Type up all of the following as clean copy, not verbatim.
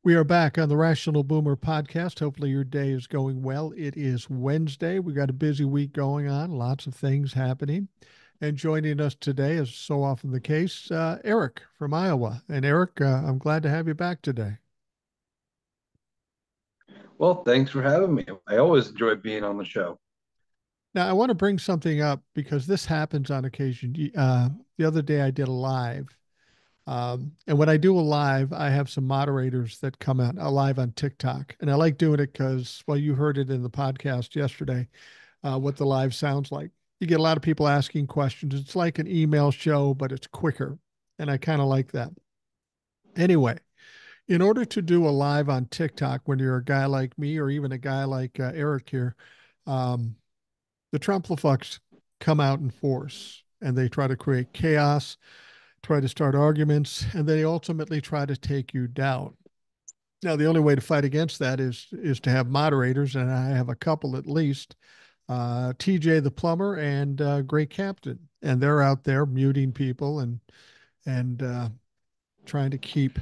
We are back on the Rational Boomer podcast. Hopefully, your day is going well. It is Wednesday. We got a busy week going on, lots of things happening. And joining us today, as so often the case, Eric from Iowa. And Eric, I'm glad to have you back today. Well, thanks for having me. I always enjoy being on the show. Now, I want to bring something up because this happens on occasion. The other day, I did a live. And when I do a live, I have some moderators that come out live on TikTok. And I like doing it because, well, you heard it in the podcast yesterday, what the live sounds like. You get a lot of people asking questions. It's like an email show, but it's quicker. And I kind of like that. Anyway, in order to do a live on TikTok, when you're a guy like me or even a guy like Eric here, um, the Trumplafucks come out in force and they try to create chaos, try to start arguments, and they ultimately try to take you down. Now, the only way to fight against that is to have moderators, and I have a couple at least, TJ the plumber and Great Captain, and they're out there muting people and trying to keep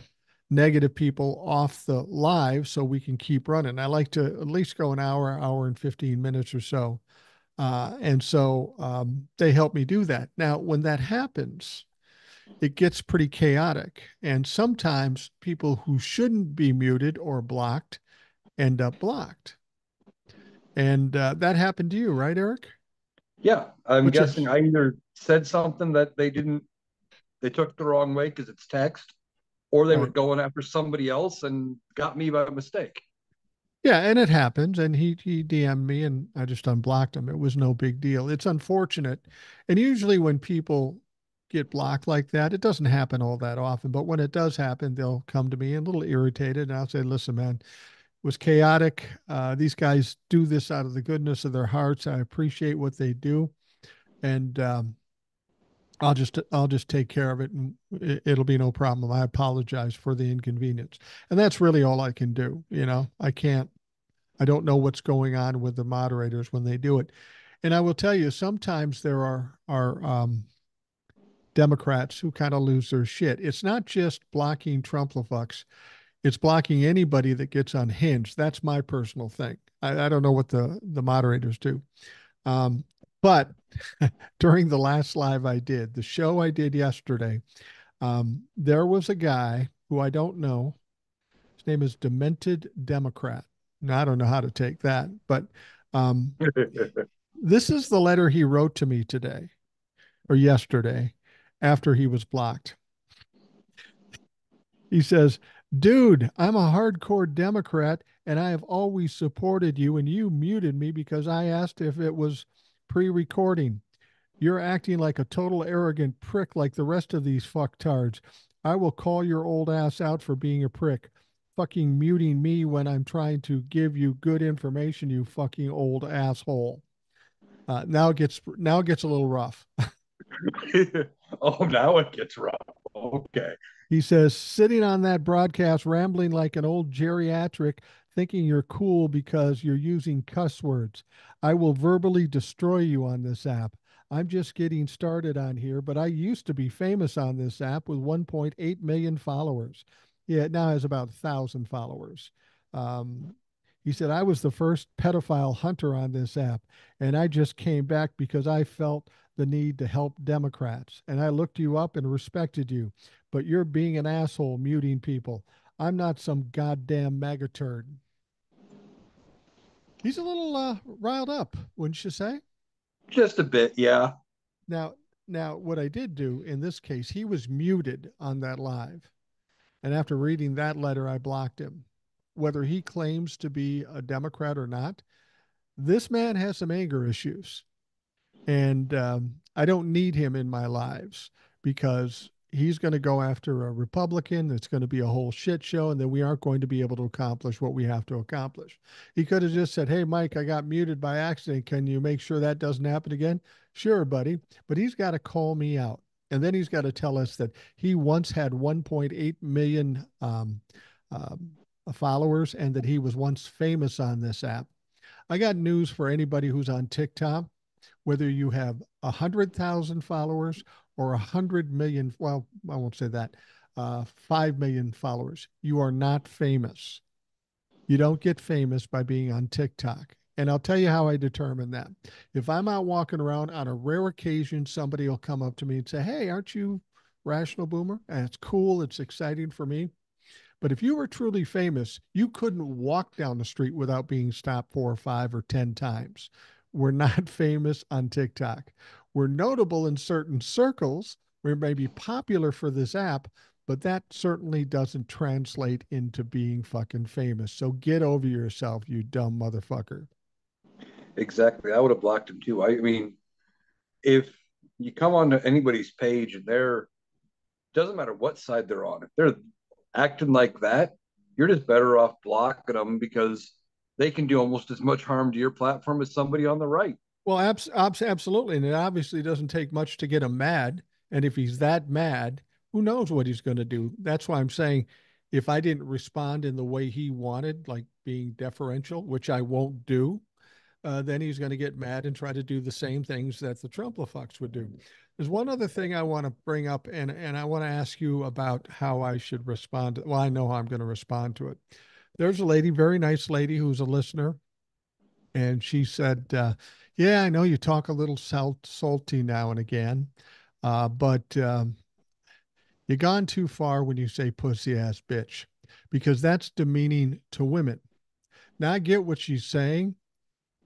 negative people off the live so we can keep running. I like to at least go an hour and 15 minutes or so. And so they help me do that. Now, when that happens, it gets pretty chaotic. And sometimes people who shouldn't be muted or blocked end up blocked. And that happened to you, right, Eric? Yeah, I'm Which guessing is I either said something that they took the wrong way because it's text, or they were right. going after somebody else and got me by mistake. Yeah, and it happens. And he DM'd me and I just unblocked him. It was no big deal. It's unfortunate. And usually when people get blocked like that, it doesn't happen all that often. But when it does happen, they'll come to me a little irritated. And I'll say, listen, man, was chaotic. These guys do this out of the goodness of their hearts. I appreciate what they do, and I'll just take care of it, and it'll be no problem. I apologize for the inconvenience, and that's really all I can do. I can't. I don't know what's going on with the moderators when they do it, and I will tell you, sometimes there are Democrats who kind of lose their shit. It's not just blocking Trumplafucks. It's blocking anybody that gets unhinged. That's my personal thing. I don't know what the moderators do. Um, but during the last live I did, the show I did yesterday, there was a guy who I don't know. His name is Demented Democrat. Now, I don't know how to take that, but um, this is the letter he wrote to me today or yesterday after he was blocked. He says, dude, I'm a hardcore Democrat and I have always supported you, and you muted me because I asked if it was pre recording. You're acting like a total arrogant prick like the rest of these fucktards. I will call your old ass out for being a prick. Fucking muting me when I'm trying to give you good information, you fucking old asshole. Now it gets a little rough. Oh, now it gets rough. Okay. He says, sitting on that broadcast, rambling like an old geriatric, thinking you're cool because you're using cuss words. I will verbally destroy you on this app. I'm just getting started on here, but I used to be famous on this app with 1.8 million followers. Yeah, it now has about 1,000 followers. Um, he said, I was the first pedophile hunter on this app, and I just came back because I felt the need to help Democrats. And I looked you up and respected you, but you're being an asshole muting people. I'm not some goddamn MAGA turd. He's a little riled up, wouldn't you say? Just a bit, yeah. Now, now, what I did do in this case, he was muted on that live, and after reading that letter, I blocked him. Whether he claims to be a Democrat or not, this man has some anger issues, and I don't need him in my lives because he's going to go after a Republican. It's going to be a whole shit show, and then we aren't going to be able to accomplish what we have to accomplish. He could have just said, "Hey, Mike, I got muted by accident. Can you make sure that doesn't happen again?" Sure, buddy, but he's got to call me out. And then he's got to tell us that he once had 1.8 million um, followers and that he was once famous on this app. I got news for anybody who's on TikTok, whether you have 100,000 followers or 100 million. Well, I won't say that. 5 million followers. You are not famous. You don't get famous by being on TikTok. And I'll tell you how I determine that. If I'm out walking around on a rare occasion, somebody will come up to me and say, "Hey, aren't you Rational Boomer?" And it's cool. It's exciting for me. But if you were truly famous, you couldn't walk down the street without being stopped 4 or 5 or 10 times. We're not famous on TikTok. We're notable in certain circles. We may be popular for this app, but that certainly doesn't translate into being fucking famous. So get over yourself, you dumb motherfucker. Exactly. I would have blocked him too. I mean, if you come onto anybody's page and they're doesn't matter what side they're on, if they're acting like that, you're just better off blocking them because they can do almost as much harm to your platform as somebody on the right. Well, absolutely. And it obviously doesn't take much to get him mad. And if he's that mad, who knows what he's going to do? That's why I'm saying if I didn't respond in the way he wanted, like being deferential, which I won't do, then he's going to get mad and try to do the same things that the Trumplafucks would do. There's one other thing I want to bring up, and I want to ask you about how I should respond. Well, I know how I'm going to respond to it. There's a lady, very nice lady, who's a listener, and she said, "Yeah, I know you talk a little salty now and again, but you've gone too far when you say pussy ass bitch, because that's demeaning to women." Now I get what she's saying,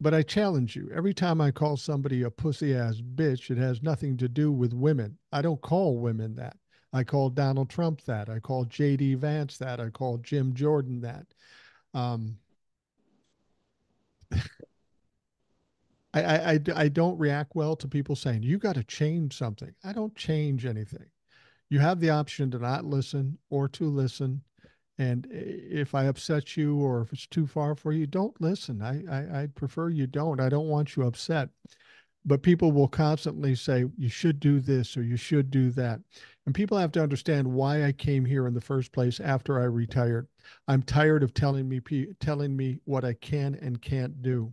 but I challenge you. Every time I call somebody a pussy ass bitch, it has nothing to do with women. I don't call women that. I call Donald Trump that. I call JD Vance that. I call Jim Jordan that. Um, I don't react well to people saying, "You got to change something." I don't change anything. You have the option to not listen or to listen. And if I upset you or if it's too far for you, don't listen. I prefer you don't. I don't want you upset. But people will constantly say, "You should do this or you should do that." And people have to understand why I came here in the first place after I retired. I'm tired of telling me what I can and can't do.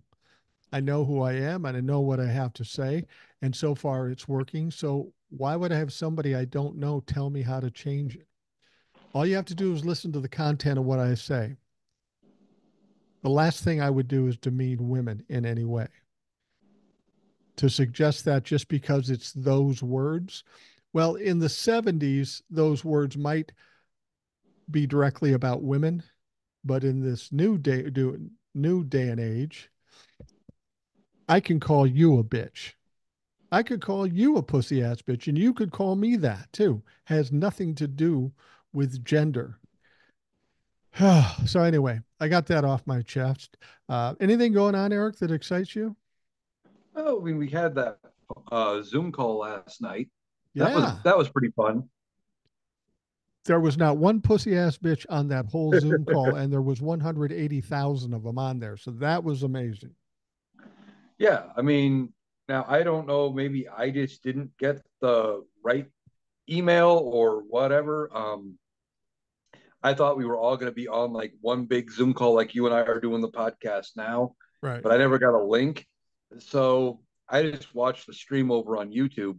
I know who I am and I know what I have to say. And so far it's working. So why would I have somebody I don't know tell me how to change it? All you have to do is listen to the content of what I say. The last thing I would do is demean women in any way. To suggest that just because it's those words, well, in the 70s, those words might be directly about women, but in this new day and age, I can call you a bitch. I could call you a pussy ass bitch, and you could call me that too. Has nothing to do with gender. So anyway, I got that off my chest. Anything going on, Eric, that excites you? Oh, I mean, we had that Zoom call last night. That was Yeah. that was pretty fun. There was not one pussy ass bitch on that whole Zoom call, and there was 180,000 of them on there. So that was amazing. Yeah, I mean, now I don't know, maybe I just didn't get the right email or whatever. I thought we were all going to be on like one big Zoom call, like you and I are doing the podcast now, Right. but I never got a link. So I just watched the stream over on YouTube.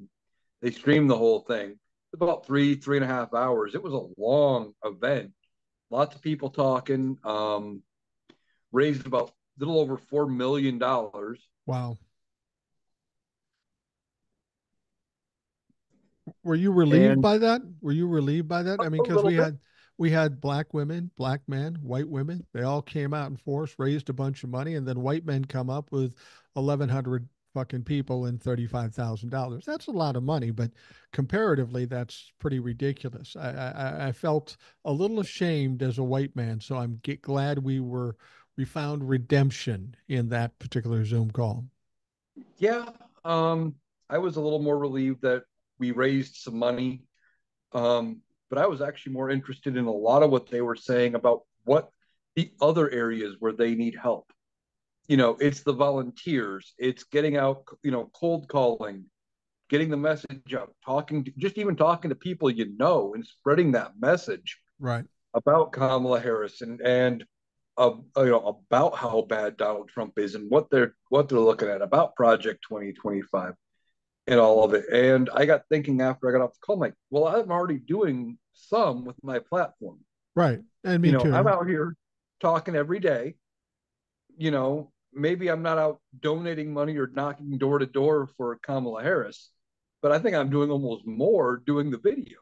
They streamed the whole thing. About 3.5 hours. It was a long event. Lots of people talking. Raised about a little over $4 million. Wow. Were you relieved And by that? Were you relieved by that? I mean, a because little bit. we had black women, black men, white women. They all came out in force, raised a bunch of money, and then white men come up with 1,100 fucking people and $35,000. That's a lot of money, but comparatively, that's pretty ridiculous. I felt a little ashamed as a white man, so I'm glad we found redemption in that particular Zoom call. Yeah. Um, I was a little more relieved that we raised some money. But I was actually more interested in a lot of what they were saying about what the other areas where they need help. It's the volunteers, it's getting out, cold calling, getting the message out, just even talking to people and spreading that message Right. about Kamala Harris and about how bad Donald Trump is and what they're looking at about Project 2025. in all of it. And I got thinking after I got off the call, I'm like, well, I'm already doing some with my platform. Right. And me I'm too. out here talking every day. Maybe I'm not out donating money or knocking door to door for Kamala Harris, but I think I'm doing almost more doing the videos.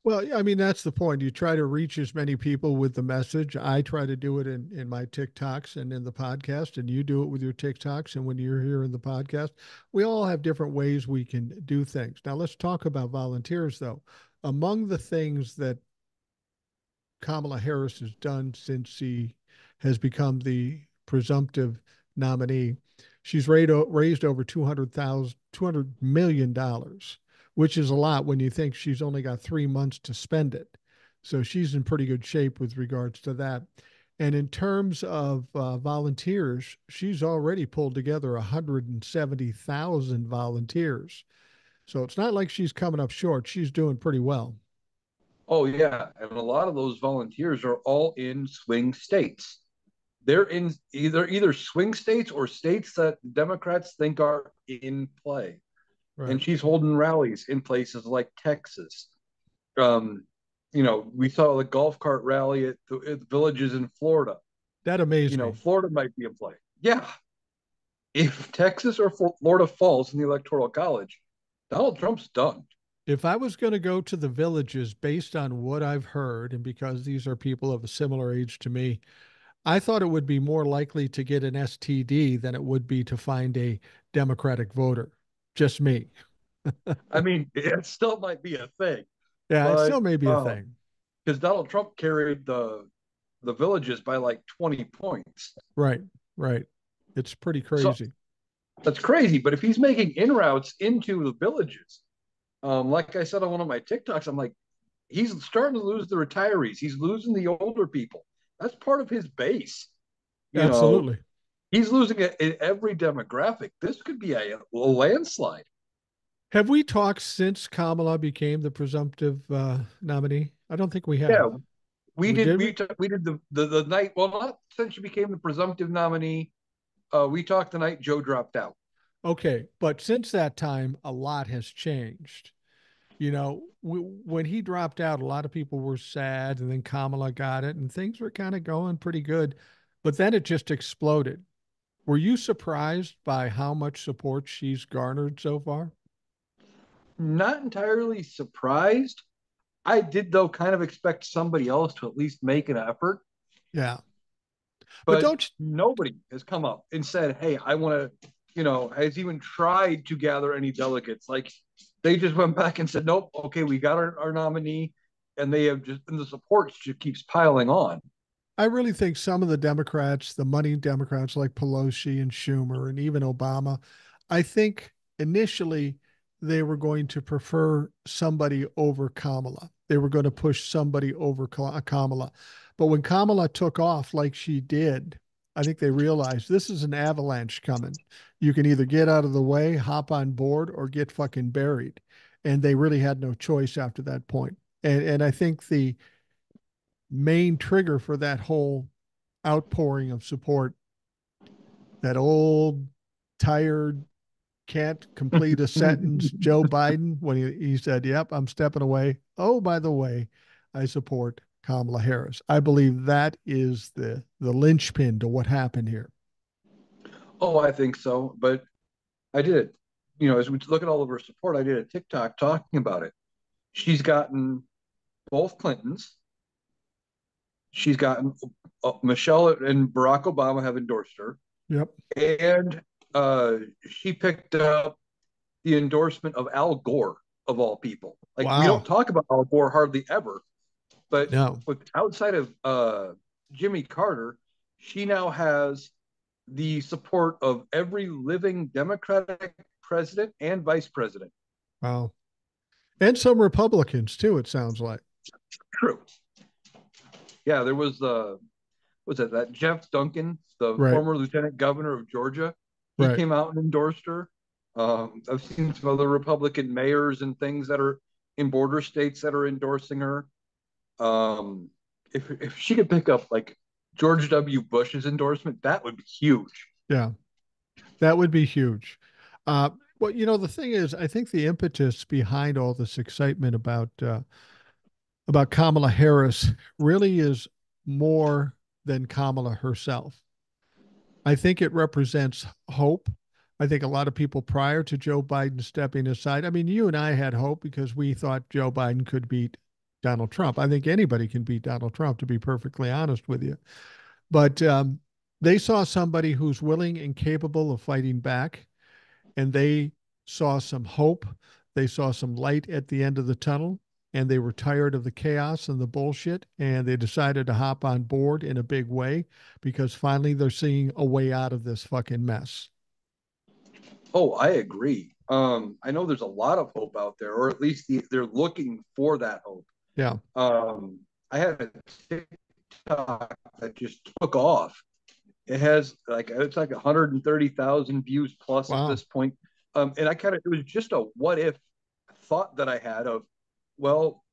Well, yeah, I mean, that's the point. You try to reach as many people with the message. I try to do it in my TikToks and in the podcast, and you do it with your TikToks. And when you're here in the podcast, we all have different ways we can do things. Now, let's talk about volunteers, though. Among the things that Kamala Harris has done since she has become the presumptive nominee. She's raised over $200 million, which is a lot when you think she's only got 3 months to spend it. So she's in pretty good shape with regards to that. And in terms of volunteers, she's already pulled together 170,000 volunteers. So it's not like she's coming up short. She's doing pretty well. Oh, yeah. And a lot of those volunteers are all in swing states. They're in either swing states or states that Democrats think are in play. Right. And she's holding rallies in places like Texas. Um, we saw the golf cart rally at the villages in Florida. That amazed me. Florida might be in play. Yeah, if Texas or Florida falls in the Electoral College, Donald Trump's done. If I was going to go to the villages based on what I've heard, and because these are people of a similar age to me, I thought it would be more likely to get an STD than it would be to find a Democratic voter. Just me. I mean, it still might be a thing, Yeah, it but still may be a thing. because Donald Trump carried the villages by like 20 points. Right, right. It's pretty So crazy. that's crazy. But if he's making inroads into the villages, like I said on one of my TikToks, I'm like, he's starting to lose the retirees. He's losing the older people. That's part of his base. You know, Absolutely. he's losing it in every demographic. This could be a landslide. Have we talked since Kamala became the presumptive nominee? I don't think we have. Yeah, we We did. did We we? t- we did the night. Well, not since she became the presumptive nominee. We talked the night Joe dropped out. Okay, but since that time, a lot has changed. When he dropped out, a lot of people were sad, and then Kamala got it, and things were kind of going pretty good. But then it just exploded. Were you surprised by how much support she's garnered so far? Not entirely surprised. I did though kind of expect somebody else to at least make an effort, Yeah. But but don't nobody has come up and said, "Hey, I want to." Has even tried to gather any delegates. Like they just went back and said, "Nope, okay, we got our nominee," and they have just and the support just keeps piling on. I really think some of the Democrats, the money Democrats like Pelosi and Schumer and even Obama, I think initially they were going to prefer somebody over Kamala. They were going to push somebody over Kamala. But when Kamala took off like she did, I think they realized this is an avalanche coming. You can either get out of the way, hop on board, or get fucking buried. And they really had no choice after that point. And I think the main trigger for that whole outpouring of support, that old, tired, can't complete a sentence Joe Biden, when he said, "Yep, I'm stepping away. Oh, by the way, I support Kamala Harris." I believe that is the linchpin to what happened here. Oh, I think so, but I did it. As we look at all of her support, I did a TikTok talking about it. She's gotten both Clintons. She's gotten Michelle and Barack Obama have endorsed her, Yep. and she picked up the endorsement of Al Gore of all people. Like we don't Wow. talk about Al Gore hardly ever, but No. outside of Jimmy Carter, she now has the support of every living Democratic president and vice president. Wow. And some Republicans too, it sounds like. True. Yeah, there was it that Jeff Duncan, the Right. former lieutenant governor of Georgia? He Right. came out and endorsed her. I've seen some other Republican mayors and things that are in border states that are endorsing her. Um, if she could pick up like George W. Bush's endorsement, that would be huge. Yeah. That would be huge. Well, the thing is, I think the impetus behind all this excitement about Kamala Harris really is more than Kamala herself. I think it represents hope. I think a lot of people prior to Joe Biden stepping aside, I mean, you and I had hope because we thought Joe Biden could beat Donald Trump. I think anybody can beat Donald Trump, to be perfectly honest with you. But they saw somebody who's willing and capable of fighting back, and they saw some hope. They saw some light at the end of the tunnel, and they were tired of the chaos and the bullshit, and they decided to hop on board in a big way because finally they're seeing a way out of this fucking mess. Oh, I agree. I know there's a lot of hope out there, or at least they're looking for that hope. Yeah. I had a TikTok that just took off. It has like it's like 130,000 views plus at Wow. this point. And it was just a what if thought that I had of, well,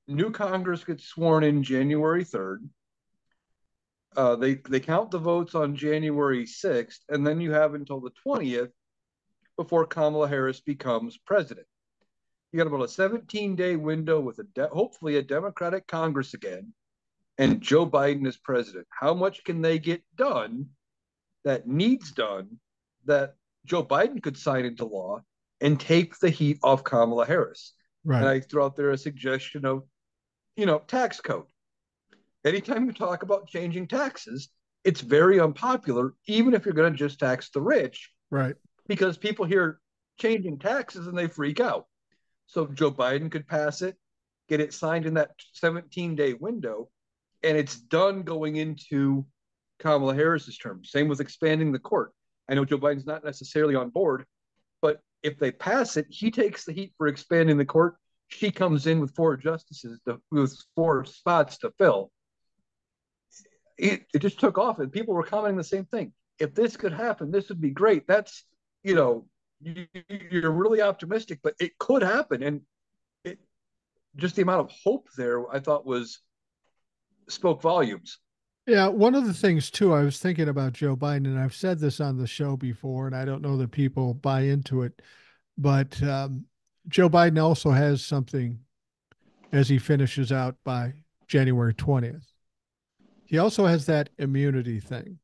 new Congress gets sworn in January 3rd. They count the votes on January 6th, and then you have until the 20th before Kamala Harris becomes president. You got about a 17-day window with hopefully a Democratic Congress again, and Joe Biden is president. How much can they get done that needs done that Joe Biden could sign into law and take the heat off Kamala Harris? And Right. I throw out there a suggestion of, tax code. Anytime you talk about changing taxes, it's very unpopular, even if you're going to just tax the rich, Right. because people hear changing taxes and they freak out. So Joe Biden could pass it, get it signed in that 17-day window, and it's done going into Kamala Harris's term. Same with expanding the court. I know Joe Biden's not necessarily on board, but if they pass it, he takes the heat for expanding the court. She comes in with with 4 spots to fill. It just took off, and people were commenting the same thing. If this could happen, this would be great. That's, you know, you're really optimistic, but it could happen. And it, just the amount of hope there, I thought was spoke volumes. Yeah. One of the things, too, I was thinking about Joe Biden, and I've said this on the show before, and I don't know that people buy into it, but Joe Biden also has something as he finishes out by January 20th. He also has that immunity thing.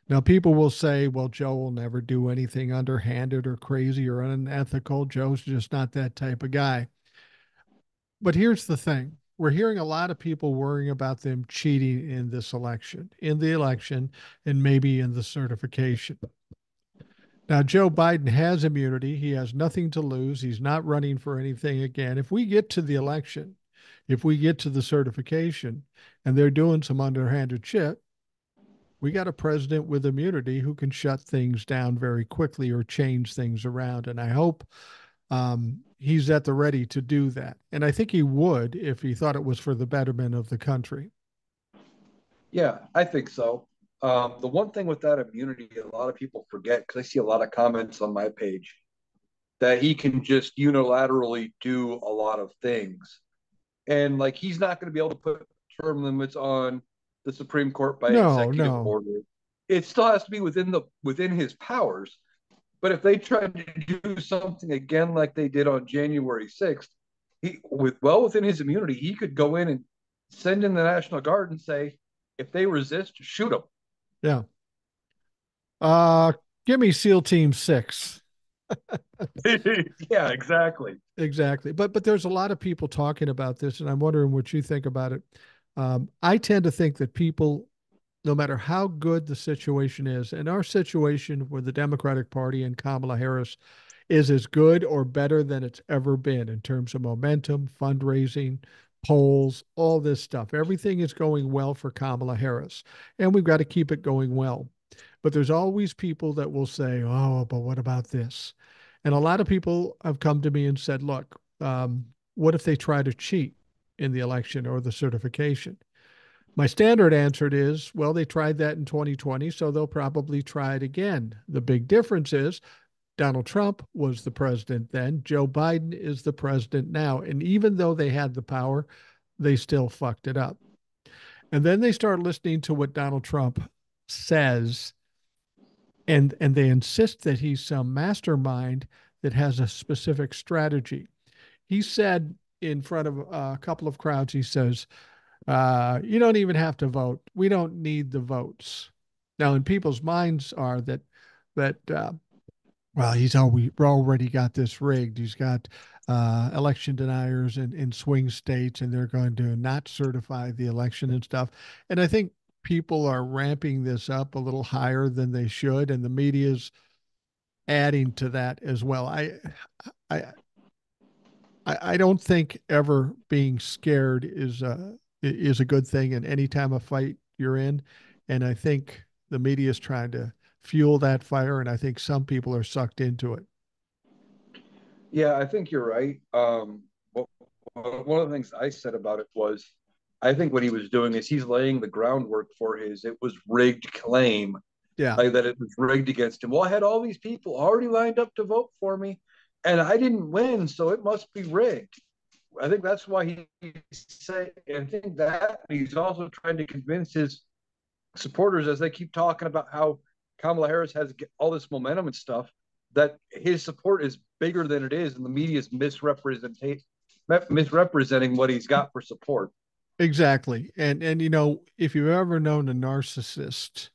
Now, people will say, well, Joe will never do anything underhanded or crazy or unethical. Joe's just not that type of guy. But here's the thing, we're hearing a lot of people worrying about them cheating in the election, and maybe in the certification. Now, Joe Biden has immunity. He has nothing to lose. He's not running for anything again. If we get to the election, if we get to the certification, and they're doing some underhanded shit, we got a president with immunity who can shut things down very quickly or change things around. And I hope he's at the ready to do that. And I think he would if he thought it was for the betterment of the country. Yeah, I think so. The one thing with that immunity, a lot of people forget, because I see a lot of comments on my page, that he can just unilaterally do a lot of things. And like he's not going to be able to put term limits on the Supreme Court by No, executive no. order. It still has to be within his powers. But if they tried to do something again like they did on January 6th, within his immunity, he could go in and send in the National Guard and say, if they resist, shoot them. Yeah. Uh, Give me SEAL Team 6. Yeah, exactly. Exactly. But there's a lot of people talking about this, and I'm wondering what you think about it. I tend to think that people, no matter how good the situation is, and our situation with the Democratic Party and Kamala Harris is as good or better than it's ever been in terms of momentum, fundraising, polls, all this stuff. Everything is going well for Kamala Harris, and we've got to keep it going well. But there's always people that will say, oh, but what about this? And a lot of people have come to me and said, look, what if they try to cheat in the election or the certification? My standard answer is, well, they tried that in 2020, so they'll probably try it again. The big difference is Donald Trump was the president then. Joe Biden is the president now. And even though they had the power, they still fucked it up. And then they start listening to what Donald Trump says, and they insist that he's some mastermind that has a specific strategy. He said in front of a couple of crowds, he says, you don't even have to vote. We don't need the votes. Now, in people's minds are that well, we already got this rigged. He's got election deniers in swing states, and they're going to not certify the election and stuff. And I think people are ramping this up a little higher than they should, and the media's adding to that as well. I I don't think ever being scared is a good thing in any time of fight you're in, and I think the media is trying to fuel that fire, and I think some people are sucked into it. Yeah, I think you're right. One of the things I said about it was, I think what he was doing is he's laying the groundwork for his "it was rigged" claim, Yeah, like that it was rigged against him. Well, I had all these people already lined up to vote for me, and I didn't win, so it must be rigged. I think that's why he say, and I think that he's also trying to convince his supporters, as they keep talking about how Kamala Harris has all this momentum and stuff, that his support is bigger than it is, and the media is misrepresenting what he's got for support. exactly. And if you've ever known a narcissist,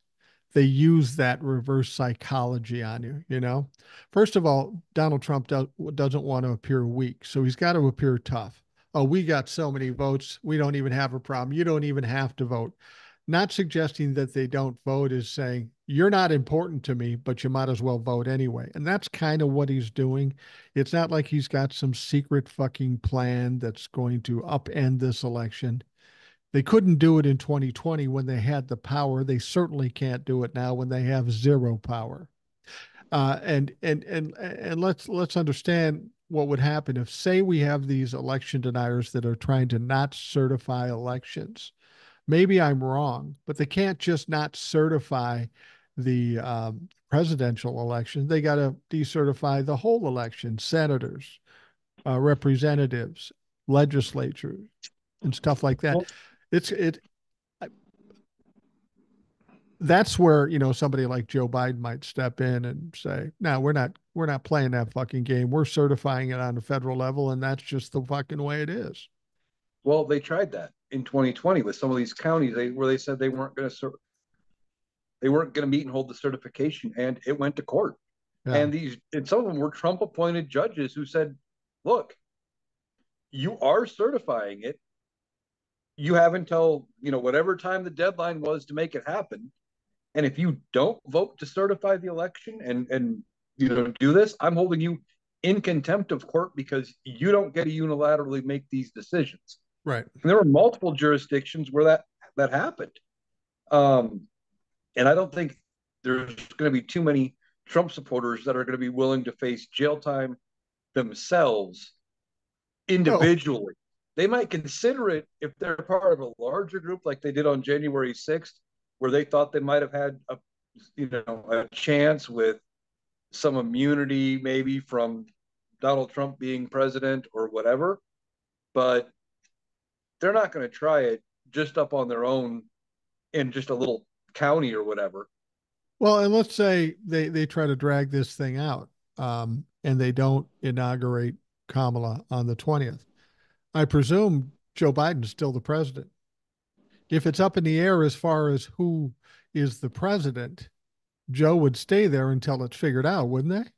they use that reverse psychology on you, you know? First of all, Donald Trump doesn't want to appear weak, so he's got to appear tough. Oh, we got so many votes, we don't even have a problem. You don't even have to vote. Not suggesting that they don't vote is saying, you're not important to me, but you might as well vote anyway. And that's kind of what he's doing. It's not like he's got some secret fucking plan that's going to upend this election. They couldn't do it in 2020 when they had the power. They certainly can't do it now when they have zero power. And let's understand what would happen if, say, we have these election deniers that are trying to not certify elections. Maybe I'm wrong, but they can't just not certify the presidential election. They got to decertify the whole election, senators, representatives, legislatures, and stuff like that. Well, It's it that's where somebody like Joe Biden might step in and say, "No, we're not playing that fucking game. We're certifying it on a federal level, and that's just the fucking way it is." well, they tried that in 2020 with some of these counties, where they said they weren't going to meet and hold the certification, and it went to court. Yeah, And some of them were Trump appointed judges who said, "Look, you are certifying it. You have until whatever time the deadline was to make it happen. And if you don't vote to certify the election and do this, I'm holding you in contempt of court because you don't get to unilaterally make these decisions." right. And there were multiple jurisdictions where that happened. Um, and I don't think there's going to be too many Trump supporters that are going to be willing to face jail time themselves Oh, individually. They might consider it if they're part of a larger group, like they did on January 6th, where they thought they might have had a chance with some immunity, maybe from Donald Trump being president or whatever. But they're not going to try it just up on their own in just a little county or whatever. well, and let's say they try to drag this thing out, and they don't inaugurate Kamala on the 20th. I presume Joe Biden's still the president. If it's up in the air as far as who is the president, Joe would stay there until it's figured out, wouldn't they?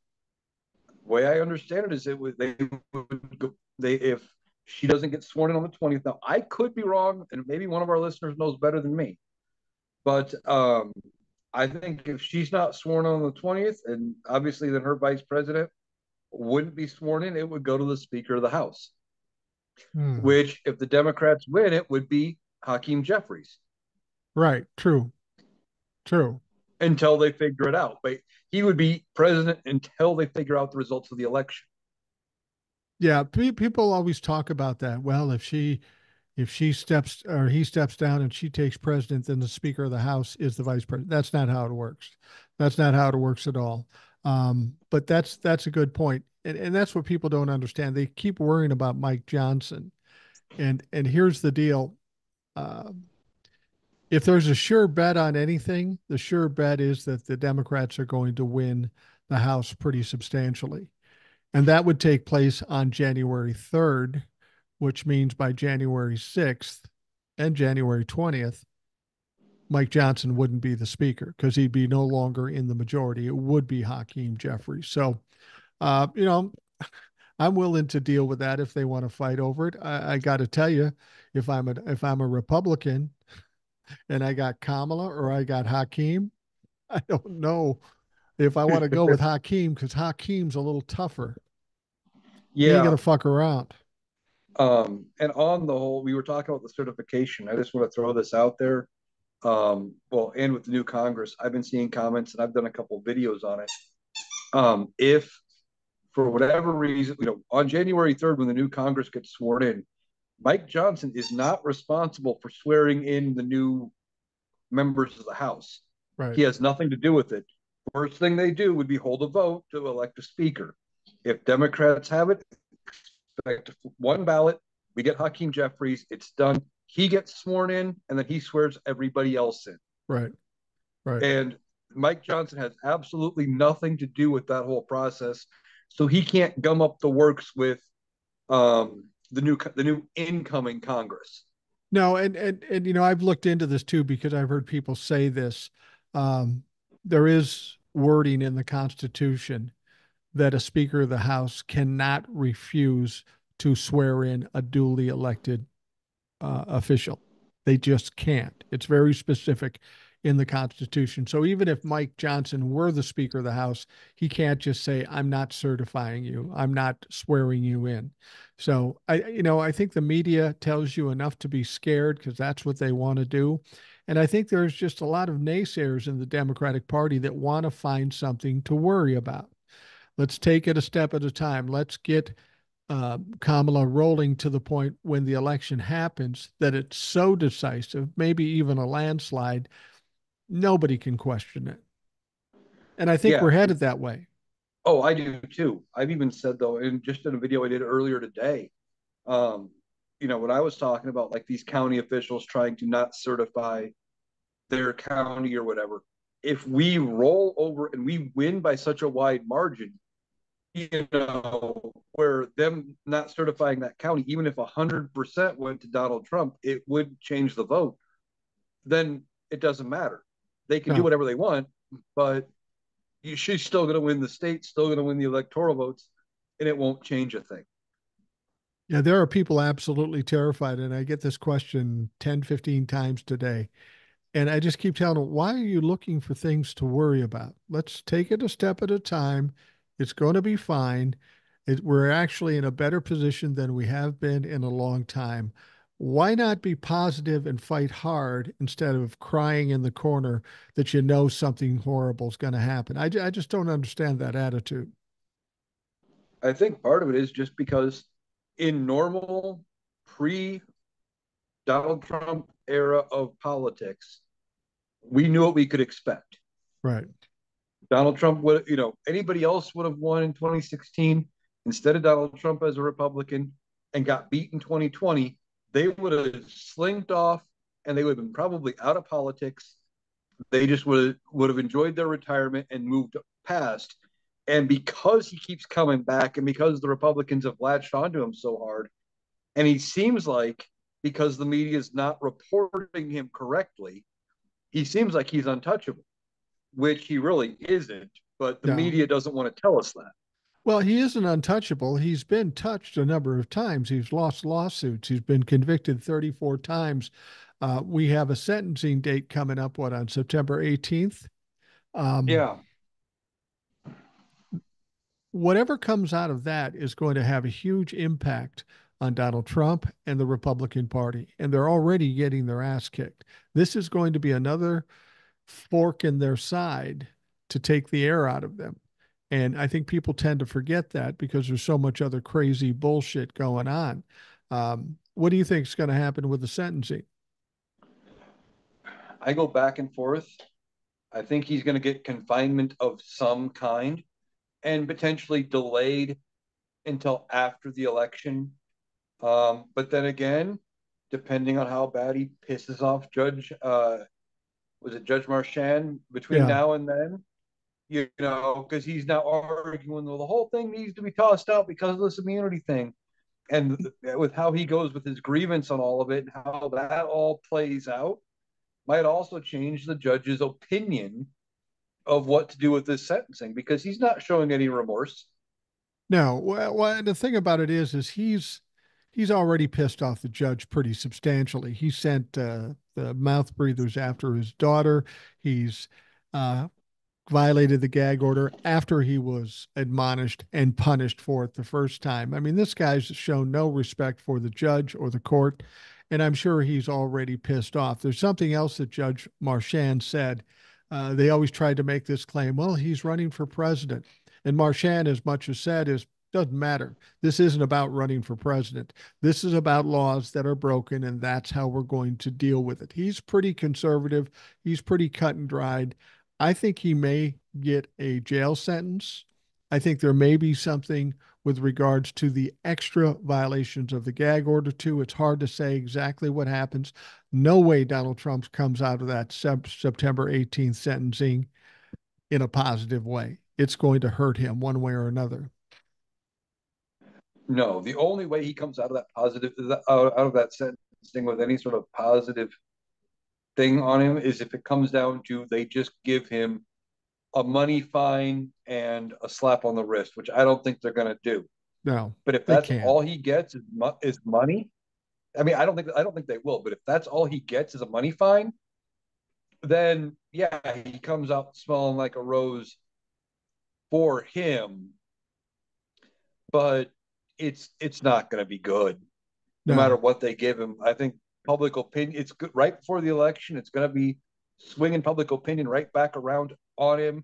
The way I understand it is they would go, they if she doesn't get sworn in on the 20th. Now I could be wrong, and maybe one of our listeners knows better than me. But I think if she's not sworn on the 20th, and obviously then her vice president wouldn't be sworn in, it would go to the Speaker of the House, Hmm. which, if the Democrats win, it would be Hakeem Jeffries Right. True. True. until they figure it out. But he would be president until they figure out the results of the election. Yeah. People always talk about that. Well, if she steps or he steps down and she takes president, then the Speaker of the House is the vice president. That's not how it works. That's not how it works at all. But that's a good point, and that's what people don't understand. They keep worrying about Mike Johnson, and here's the deal. Uh, if there's a sure bet on anything, the sure bet is that the Democrats are going to win the House pretty substantially. And that would take place on January 3rd, which means by January 6th and January 20th, Mike Johnson wouldn't be the speaker because he'd be no longer in the majority. It would be Hakeem Jeffries. So, you know, I'm willing to deal with that if they want to fight over it. I got to tell you, if I'm a Republican and I got Kamala or I got Hakeem, I don't know if I want to go with Hakeem because Hakeem's a little tougher. He ain't Yeah. gonna fuck around. And on the whole, we were talking about the certification. I just want to throw this out there. Well, and with the new Congress, I've been seeing comments and I've done a couple of videos on it. If for whatever reason, on January 3rd, when the new Congress gets sworn in, Mike Johnson is not responsible for swearing in the new members of the House. Right. He has nothing to do with it. First thing they do would be hold a vote to elect a speaker. If Democrats have it, expect one ballot. We get Hakeem Jeffries. It's done. He gets sworn in, and then he swears everybody else in. Right. Right. And Mike Johnson has absolutely nothing to do with that whole process, so he can't gum up the works with the new incoming Congress. No, and I've looked into this too because I've heard people say this. Um, there is wording in the Constitution that a Speaker of the House cannot refuse to swear in a duly elected official. They just can't. It's very specific in the Constitution. So even if Mike Johnson were the Speaker of the House, he can't just say, "I'm not certifying you. I'm not swearing you in." So I think the media tells you enough to be scared because that's what they want to do. And I think there's just a lot of naysayers in the Democratic Party that want to find something to worry about. Let's take it a step at a time. Let's get Kamala rolling to the point when the election happens that it's so decisive, maybe even a landslide, nobody can question it. And I think Yeah. we're headed that way. Oh, I do too. I've even said though, and just in a video I did earlier today, um, when I was talking about like these county officials trying to not certify their county or whatever, if we roll over and we win by such a wide margin, where them not certifying that county, even if 100% went to Donald Trump, it would change the vote. Then it doesn't matter. They can do No. whatever they want, but she's still going to win the state, still going to win the electoral votes, and it won't change a thing. Yeah, there are people absolutely terrified. And I get this question 10, 15 times today. And I just keep telling them, why are you looking for things to worry about? Let's take it a step at a time. It's going to be fine. We're actually in a better position than we have been in a long time. Why not be positive and fight hard instead of crying in the corner that you know something horrible is going to happen? I just don't understand that attitude. I think part of it is just because in normal pre Donald Trump era of politics, we knew what we could expect. Right. Donald Trump would, anybody else would have won in 2016 instead of Donald Trump as a Republican and got beat in 2020. They would have slinked off and they would have been probably out of politics. They just would have enjoyed their retirement and moved past. And because he keeps coming back and because the Republicans have latched onto him so hard, and he seems like because the media is not reporting him correctly, he seems like he's untouchable, which he really isn't, but the No. media doesn't want to tell us that. Well, he isn't untouchable. He's been touched a number of times. He's lost lawsuits. He's been convicted 34 times. We have a sentencing date coming up, on September 18th? Um, Yeah, Whatever comes out of that is going to have a huge impact on Donald Trump and the Republican Party. And they're already getting their ass kicked. This is going to be another fork in their side to take the air out of them. And I think people tend to forget that because there's so much other crazy bullshit going on. What do you think is going to happen with the sentencing? I go back and forth. I think he's going to get confinement of some kind and potentially delayed until after the election. But then again, depending on how bad he pisses off was it Judge Marchand between Yeah. now and then? because he's now arguing, well, the whole thing needs to be tossed out because of this immunity thing. And with how he goes with his grievance on all of it and how that all plays out, might also change the judge's opinion of what to do with this sentencing because he's not showing any remorse. No, well, the thing about it is he's already pissed off the judge pretty substantially. He sent the mouth breathers after his daughter. He's uh, violated the gag order after he was admonished and punished for it the first time. I mean, this guy's shown no respect for the judge or the court, and I'm sure he's already pissed off. There's something else that Judge Marchand said. They always tried to make this claim, well, he's running for president. And Marchand, as much as said, is doesn't matter. This isn't about running for president. This is about laws that are broken, and that's how we're going to deal with it. He's pretty conservative. He's pretty cut and dried. I think he may get a jail sentence. I think there may be something with regards to the extra violations of the gag order, too. It's hard to say exactly what happens. No way Donald Trump comes out of that September 18th sentencing in a positive way. It's going to hurt him one way or another. No, the only way he comes out of that out of that sentencing with any sort of positive thing on him is if it comes down to they just give him a money fine and a slap on the wrist, which I don't think they're going to do. No, But if they that's can't. all he gets is money, I mean, I don't think they will. But if that's all he gets is a money fine, then yeah, he comes out smelling like a rose for him. But it's not going to be good, no matter No. what they give him. I think public opinion. It's good right before the election. It's going to be swinging public opinion right back around on him,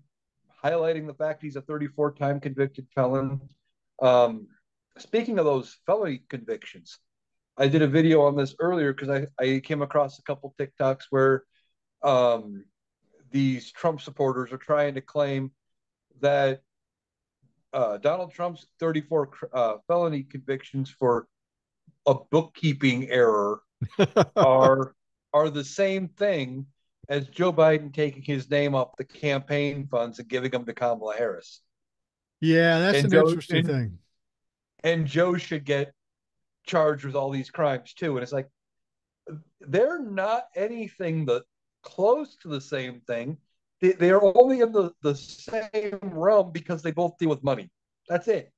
highlighting the fact he's a 34-time convicted felon. Um, Speaking of those felony convictions, I did a video on this earlier because I came across a couple TikToks where um, these Trump supporters are trying to claim that Donald Trump's 34 felony convictions for a bookkeeping error are are the same thing as Joe Biden taking his name off the campaign funds and giving them to Kamala Harris. Yeah, that's And an interesting thing. Joe should get charged with all these crimes too. And it's like they're not anything that close to the same thing. They are only in the same realm because they both deal with money. That's it.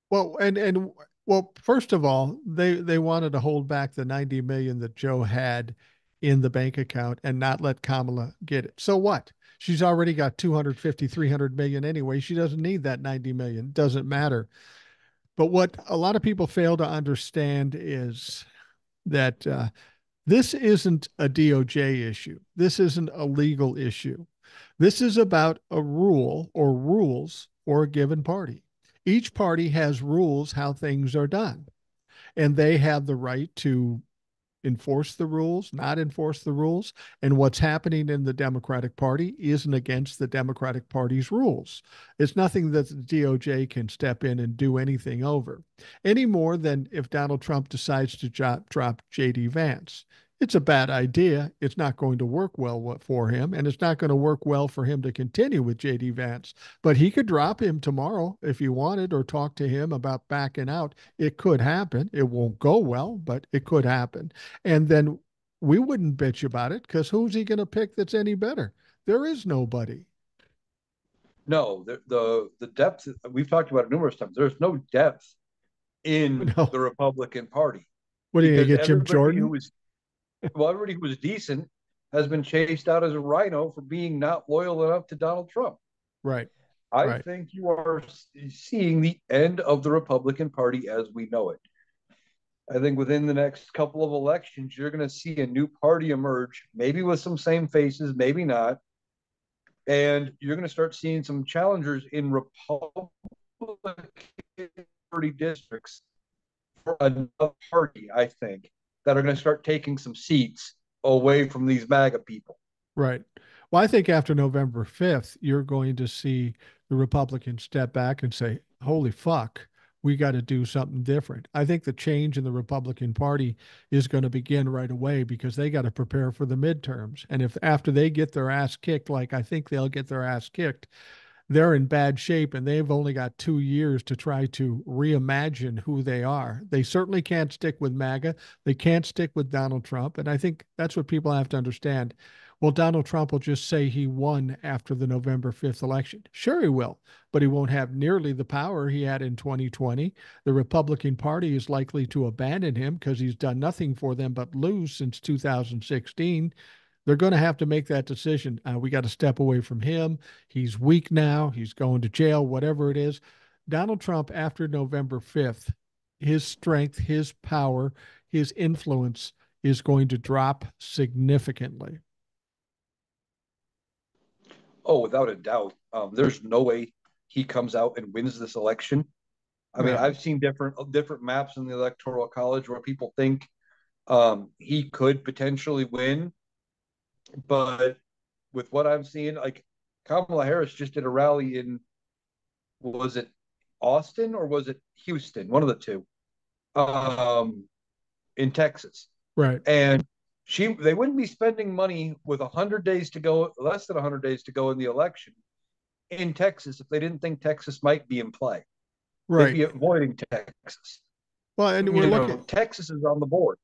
Well, and well, first of all, they wanted to hold back the 90 million that Joe had in the bank account and not let Kamala get it. So what? She's already got 250, 300 million anyway. She doesn't need that 90 million. It doesn't matter. But what a lot of people fail to understand is that this isn't a DOJ issue. This isn't a legal issue. This is about a rule or rules for a given party. Each party has rules how things are done, and they have the right to enforce the rules, not enforce the rules. And what's happening in the Democratic Party isn't against the Democratic Party's rules. It's nothing that the DOJ can step in and do anything over, any more than if Donald Trump decides to drop JD Vance. It's a bad idea. It's not going to work well for him, and it's not going to work well for him to continue with JD Vance. But he could drop him tomorrow if he wanted, or talk to him about backing out. It could happen. It won't go well, but it could happen. And then we wouldn't bitch about it because who's he going to pick that's any better? There is nobody. No, the depth we've talked about it numerous times. There's no depth in No. the Republican Party What are you going to because get, Jim Jordan? everybody who was decent has been chased out as a rhino for being not loyal enough to Donald Trump. Right. I Right. think you are seeing the end of the Republican Party as we know it. I think within the next couple of elections, you're going to see a new party emerge, maybe with some same faces, maybe not. And you're going to start seeing some challengers in Republican Party districts for another party, I think, that are going to start taking some seats away from these MAGA people. Right. Well, I think after November 5th, you're going to see the Republicans step back and say, holy fuck, we got to do something different. I think the change in the Republican Party is going to begin right away because they got to prepare for the midterms. And if after they get their ass kicked, like I think they'll get their ass kicked, they're in bad shape and they've only got 2 years to try to reimagine who they are. They certainly can't stick with MAGA. They can't stick with Donald Trump. And I think that's what people have to understand. Well, Donald Trump will just say he won after the November 5th election. Sure, he will, but he won't have nearly the power he had in 2020. The Republican Party is likely to abandon him because he's done nothing for them but lose since 2016. They're going to have to make that decision. We got to step away from him. He's weak now. He's going to jail, whatever it is. Donald Trump, after November 5th, his strength, his power, his influence is going to drop significantly. Oh, without a doubt. There's no way he comes out and wins this election. I mean, No. I've seen different maps in the electoral college where people think he could potentially win, but with what I'm seeing, like Kamala Harris just did a rally in, was it Austin or was it Houston? One of the two, um, in Texas, Right. and they wouldn't be spending money with 100 days to go, less than 100 days to go in the election in Texas if they didn't think Texas might be in play. They'd Right. be avoiding Texas. Well, and we're You know, looking, Texas is on the board.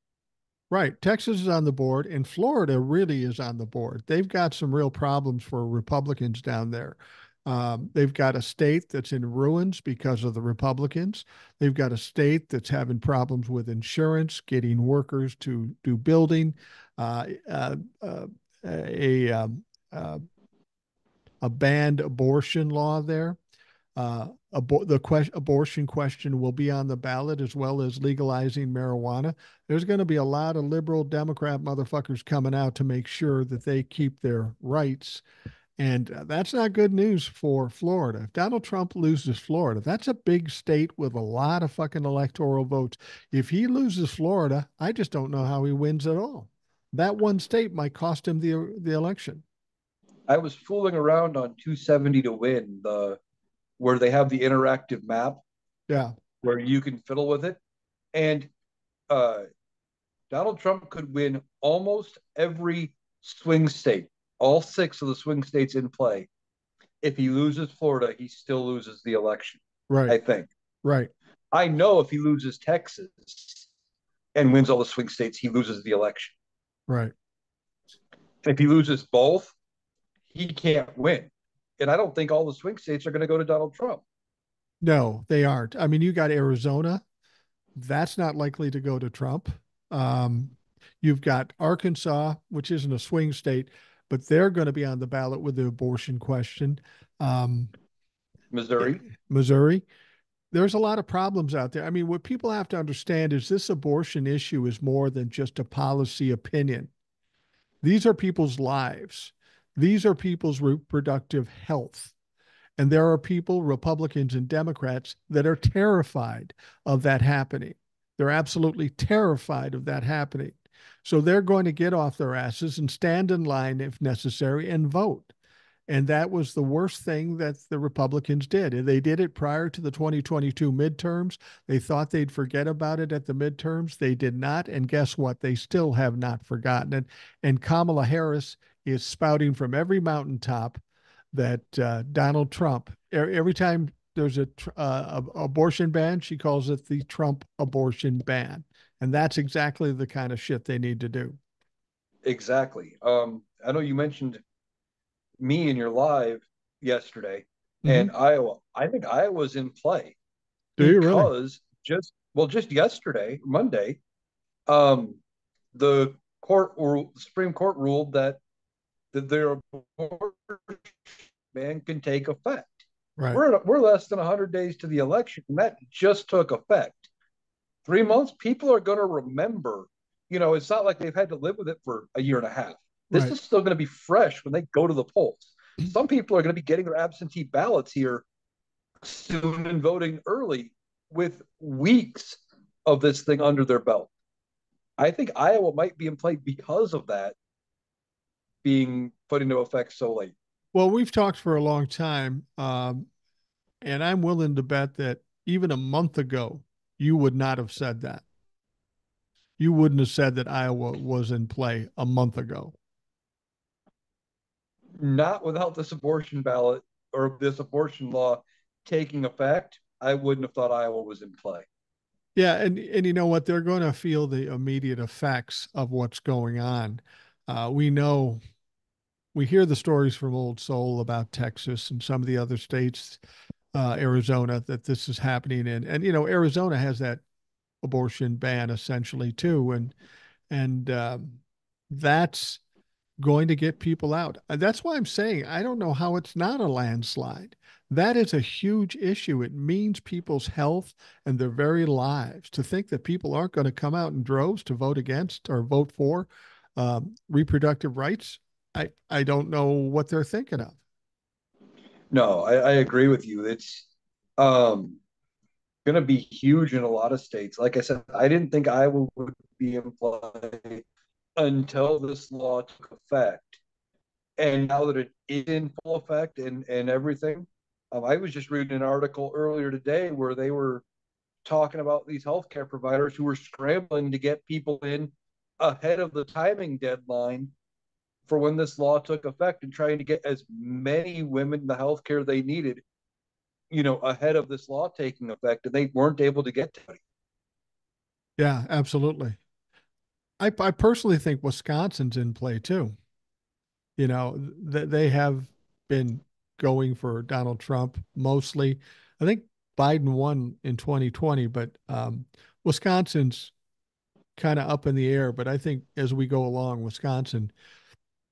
right. Texas is on the board, and Florida really is on the board. They've got some real problems for Republicans down there. They've got a state that's in ruins because of the Republicans. They've got a state that's having problems with insurance, getting workers to do building, uh, uh, uh, a, um, uh, a banned abortion law there. Abortion question will be on the ballot as well as legalizing marijuana. There's going to be a lot of liberal Democrat motherfuckers coming out to make sure that they keep their rights. And that's not good news for Florida. If Donald Trump loses Florida, that's a big state with a lot of fucking electoral votes. If he loses Florida, I just don't know how he wins at all. That one state might cost him the election. I was fooling around on 270 to win, the where they have the interactive map Yeah, where you can fiddle with it, and uh, Donald Trump could win almost every swing state, all six of the swing states in play. If he loses Florida, he still loses the election. right, I think. right, I know if he loses Texas and wins all the swing states, he loses the election. right. If he loses both, he can't win. And I don't think all the swing states are going to go to Donald Trump. No, they aren't. I mean, you got Arizona. That's not likely to go to Trump. Um, you've got Arkansas, which isn't a swing state, but they're going to be on the ballot with the abortion question. Um, Missouri. Missouri, there's a lot of problems out there. I mean, what people have to understand is this abortion issue is more than just a policy opinion. These are people's lives. These are people's reproductive health. And there are people, Republicans and Democrats, that are terrified of that happening. They're absolutely terrified of that happening. So they're going to get off their asses and stand in line if necessary and vote. And that was the worst thing that the Republicans did. And they did it prior to the 2022 midterms. They thought they'd forget about it at the midterms. They did not. And guess what? They still have not forgotten it. And Kamala Harris is spouting from every mountaintop that Donald Trump, every time there's a abortion ban, she calls it the Trump abortion ban. And that's exactly the kind of shit they need to do. Exactly. I know you mentioned me in your live yesterday Mm-hmm. and Iowa. I think Iowa's in play Do you really? because just yesterday, Monday, um, the Supreme Court ruled that their abortion ban can take effect. Right. We're less than 100 days to the election, and that just took effect. 3 months, people are going to remember. You know, it's not like they've had to live with it for a year and a half. This Right. is still going to be fresh when they go to the polls. Some people are going to be getting their absentee ballots here soon and voting early with weeks of this thing under their belt. I think Iowa might be in play because of that being put into effect so late. Well, we've talked for a long time, and I'm willing to bet that even a month ago, you would not have said that. You wouldn't have said that Iowa was in play a month ago. Not without this abortion ballot. or this abortion law taking effect, I wouldn't have thought Iowa was in play. Yeah, and you know what? They're going to feel the immediate effects of what's going on. We know we hear the stories from Old Soul about Texas and some of the other states, Arizona, that this is happening in, and you know Arizona has that abortion ban essentially too, and that's going to get people out. That's why I'm saying I don't know how it's not a landslide. That is a huge issue. It means people's health and their very lives. To think that people aren't going to come out in droves to vote against or vote for reproductive rights, I don't know what they're thinking of. No, I agree with you. It's um, going to be huge in a lot of states. Like I said, I didn't think Iowa would be in play until this law took effect. And now that it is in full effect and everything, I was just reading an article earlier today where they were talking about these healthcare providers who were scrambling to get people in ahead of the timing deadline for when this law took effect and trying to get as many women the healthcare they needed, ahead of this law taking effect, and they weren't able to get to it. Yeah, absolutely. I personally think Wisconsin's in play too. You know, they have been going for Donald Trump mostly. I think Biden won in 2020, but Wisconsin's kind of up in the air. But I think as we go along, Wisconsin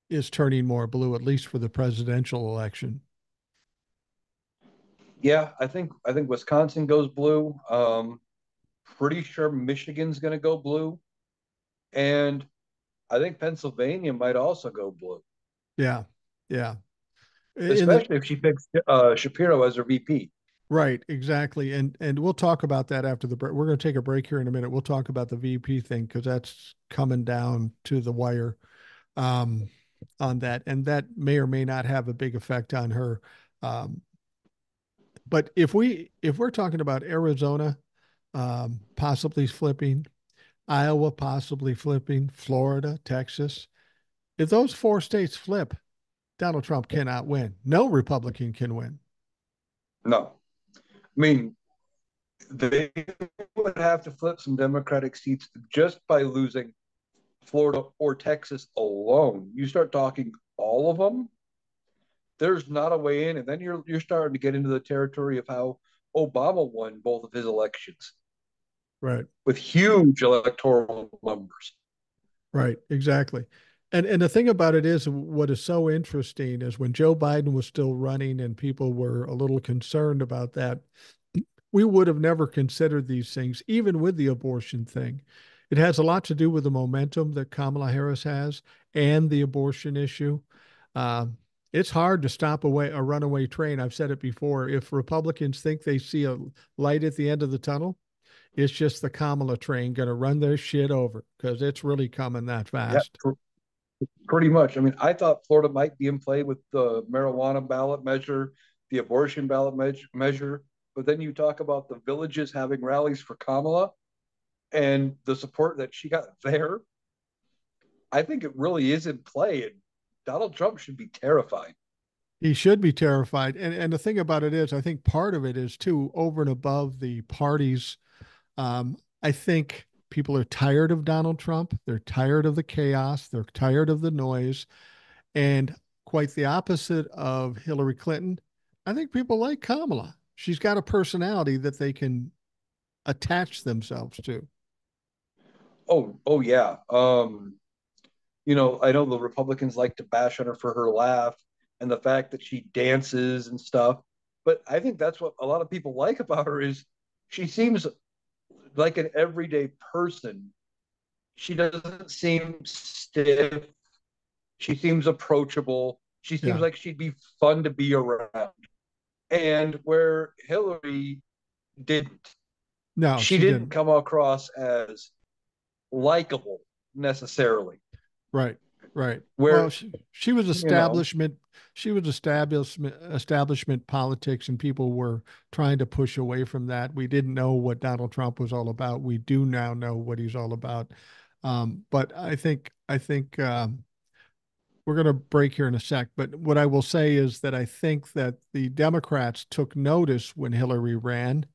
is turning more blue, at least for the presidential election. Yeah, I think Wisconsin goes blue. Pretty sure Michigan's going to go blue, and I think Pennsylvania might also go blue, Yeah, yeah. In the especially if she picks Shapiro as her VP. right, exactly. And we'll talk about that after the break. We're going to take a break here in a minute. We'll talk about the VP thing because that's coming down to the wire. Um, on that, and that may or may not have a big effect on her. Um, but if we're talking about Arizona possibly flipping, Iowa possibly flipping, Florida, Texas, if those four states flip, Donald Trump cannot win. No Republican can win. No, I mean they would have to flip some Democratic seats just by losing Florida or Texas alone. You start talking all of them, there's not a way in, and then you're starting to get into the territory of how Obama won both of his elections Right. with huge electoral numbers. Right, exactly. And the thing about it is what is so interesting is when Joe Biden was still running and people were a little concerned about that, we would have never considered these things, even with the abortion thing. It has a lot to do with the momentum that Kamala Harris has and the abortion issue. Um, it's hard to stop a runaway train. I've said it before. If Republicans think they see a light at the end of the tunnel, it's just the Kamala train going to run their shit over because it's really coming that Yeah, fast. pretty much. I mean, I thought Florida might be in play with the marijuana ballot measure, the abortion ballot measure, but then you talk about the villages having rallies for Kamala and the support that she got there. I think it really is in play, and Donald Trump should be terrified. He should be terrified. And the thing about it is, I think part of it is too, over and above the parties. I think people are tired of Donald Trump. They're tired of the chaos. They're tired of the noise. And quite the opposite of Hillary Clinton, I think people like Kamala. She's got a personality that they can attach themselves to. Oh yeah. I know the Republicans like to bash on her for her laugh and the fact that she dances and stuff, but I think that's what a lot of people like about her is she seems like an everyday person. She doesn't seem stiff. She seems approachable. She seems Yeah. like she'd be fun to be around. And where Hillary didn't, No, she she didn't didn't. come across as likable necessarily. Right. Right. Well, Where, she was you know, establishment. She was establishment politics, and people were trying to push away from that. We didn't know what Donald Trump was all about. We do now know what he's all about. But I think we're going to break here in a sec, but what I will say is that I think that the Democrats took notice when Hillary ran,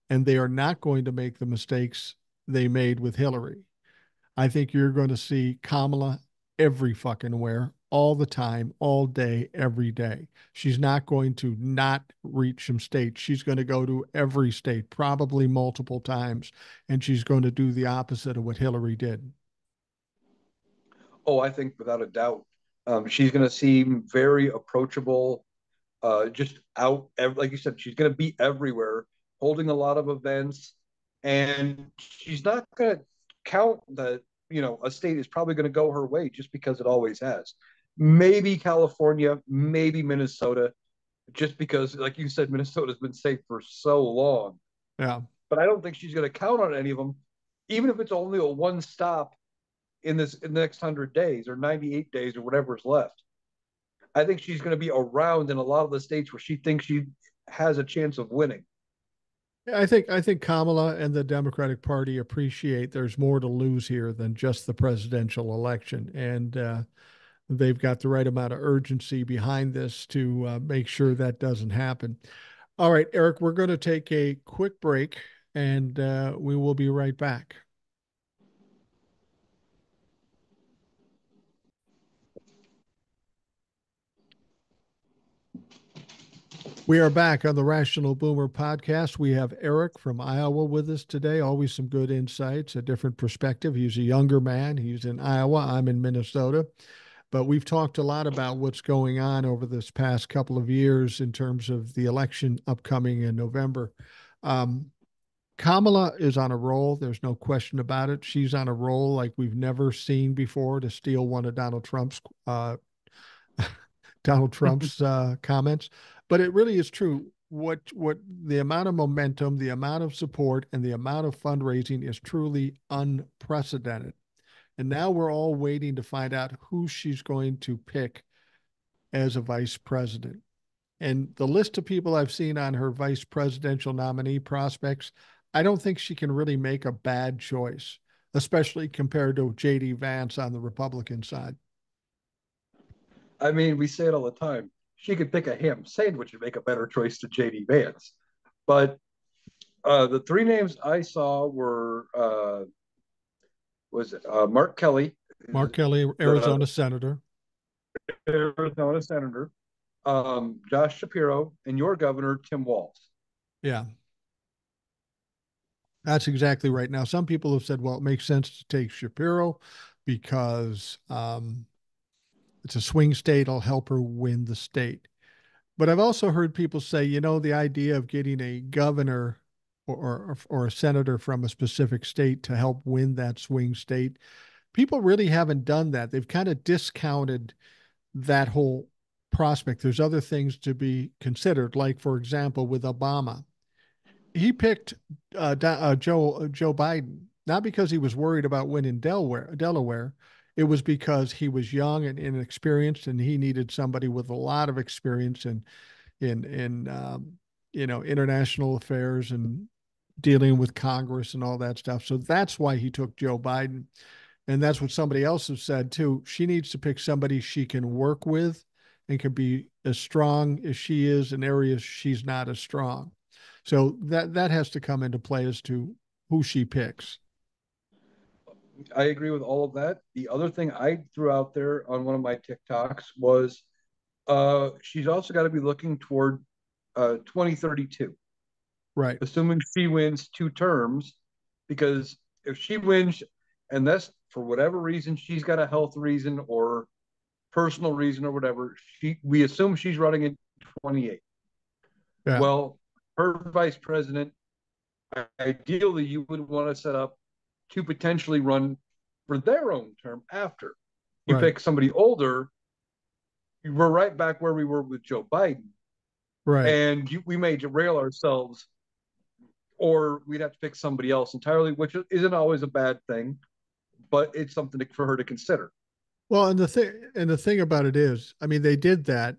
and they are not going to make the mistakes they made with Hillary. I think you're going to see Kamala every fucking where, all the time, all day, every day. She's not going to not reach some states. She's going to go to every state, probably multiple times, and she's going to do the opposite of what Hillary did. Oh, I think without a doubt, she's going to seem very approachable. Just out, like you said, she's going to be everywhere, holding a lot of events, and she's not going to count that a state is probably going to go her way just because it always has. Maybe California, maybe Minnesota, just because, like you said, Minnesota's been safe for so long. Yeah. But I don't think she's going to count on any of them, even if it's only a one stop in the next 100 days or 98 days or whatever's left. I think she's going to be around in a lot of the states where she thinks she has a chance of winning. I think Kamala and the Democratic Party appreciate there's more to lose here than just the presidential election, and they've got the right amount of urgency behind this to make sure that doesn't happen. All right, Eric, we're going to take a quick break, and we will be right back. We are back on the Rational Boomer podcast. We have Eric from Iowa with us today. Always some good insights, a different perspective. He's a younger man. He's in Iowa. I'm in Minnesota. But we've talked a lot about what's going on over this past couple of years in terms of the election upcoming in November. Um, Kamala is on a roll. There's no question about it. She's on a roll like we've never seen before to steal one of Donald Trump's comments, but it really is true. What the amount of momentum, the amount of support, and the amount of fundraising is truly unprecedented. And now we're all waiting to find out who she's going to pick as a vice president. And the list of people I've seen on her vice presidential nominee prospects, I don't think she can really make a bad choice, especially compared to J.D. Vance on the Republican side. I mean, we say it all the time. She could pick a ham sandwich and make a better choice to JD Vance. But the three names I saw were was it Mark Kelly, Mark Kelly, the Arizona senator. Arizona senator, Josh Shapiro, and your governor Tim Walz. Yeah, that's exactly right. Now, some people have said, well, it makes sense to take Shapiro because it's a swing state. It'll help her win the state. But I've also heard people say, the idea of getting a governor or a senator from a specific state to help win that swing state, people really haven't done that. They've kind of discounted that whole prospect. There's other things to be considered, like, for example, with Obama. He picked Joe Biden not because he was worried about winning Delaware. It was because he was young and inexperienced, and he needed somebody with a lot of experience in international affairs and dealing with Congress and all that stuff. So that's why he took Joe Biden. And that's what somebody else has said too. She needs to pick somebody she can work with and can be as strong as she is in areas she's not as strong. So that has to come into play as to who she picks. I agree with all of that. The other thing I threw out there on one of my TikToks was she's also got to be looking toward 2032, Right. assuming she wins two terms, because if she wins, and that's for whatever reason, she's got a health reason or personal reason or whatever, we assume she's running in 28. Yeah. Well, her vice president, ideally, you would want to set up to potentially run for their own term after. You Right. pick somebody older, we're right back where we were with Joe Biden. Right. And we may derail ourselves, or we'd have to pick somebody else entirely, which isn't always a bad thing, but it's something for her to consider. Well, and the thing about it is, I mean, they did that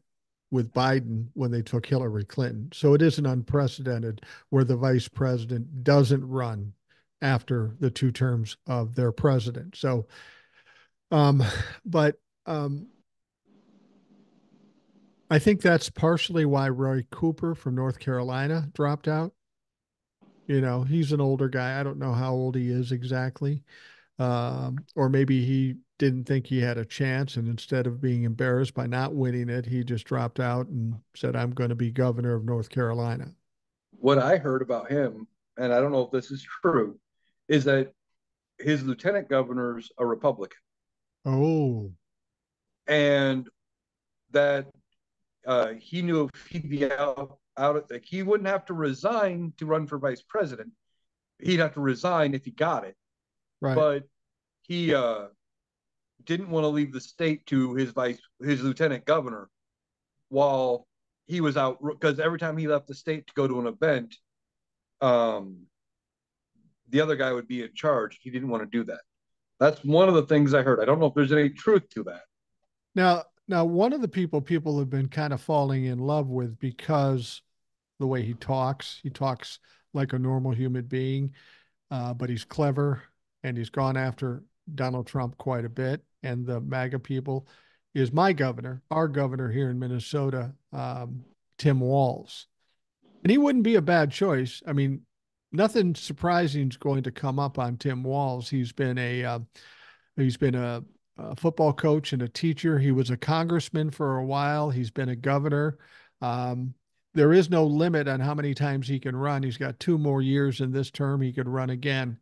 with Biden when they took Hillary Clinton. So it isn't unprecedented where the vice president doesn't run after the two terms of their president. So, um, but I think that's partially why Roy Cooper from North Carolina dropped out. You know, he's an older guy. I don't know how old he is exactly. Or maybe he didn't think he had a chance. And instead of being embarrassed by not winning it, he just dropped out and said, I'm going to be governor of North Carolina. What I heard about him, and I don't know if this is true, is that his lieutenant governor's a Republican, Oh, and that he knew if he'd be like he wouldn't have to resign to run for vice president. He'd have to resign if he got it, right. but he didn't want to leave the state to his lieutenant governor while he was out because every time he left the state to go to an event, um, the other guy would be in charge. He didn't want to do that. That's one of the things I heard. I don't know if there's any truth to that. Now, one of the people have been kind of falling in love with because the way he talks like a normal human being, but he's clever and he's gone after Donald Trump quite a bit. And the MAGA people is my governor, our governor here in Minnesota, Tim Walz. And he wouldn't be a bad choice. I mean, nothing surprising is going to come up on Tim Walz. He's been a football coach and a teacher. He was a congressman for a while. He's been a governor. Um, there is no limit on how many times he can run. He's got 2 more years in this term. He could run again,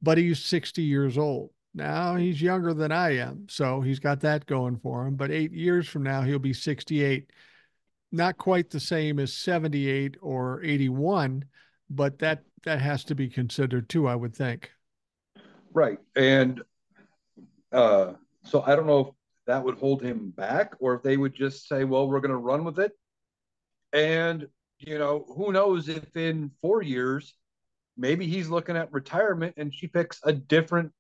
but he's 60 years old. Now he's younger than I am, so he's got that going for him. But 8 years from now, he'll be 68. Not quite the same as 78 or 81, but that has to be considered too, I would think. Right. And uh, so I don't know if that would hold him back or if they would just say, well, we're going to run with it. And, who knows if in 4 years, maybe he's looking at retirement and she picks a different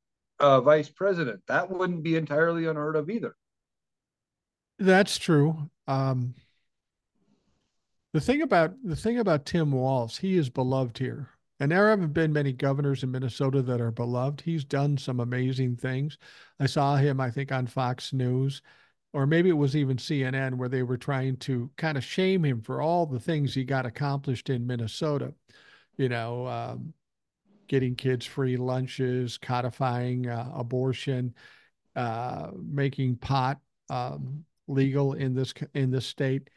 vice president. That wouldn't be entirely unheard of either. That's true. The thing about Tim Walz, he is beloved here. And there haven't been many governors in Minnesota that are beloved. He's done some amazing things. I saw him, I think, on Fox News, or maybe it was even CNN, where they were trying to kind of shame him for all the things he got accomplished in Minnesota. You know, getting kids free lunches, codifying abortion, making pot legal in this state.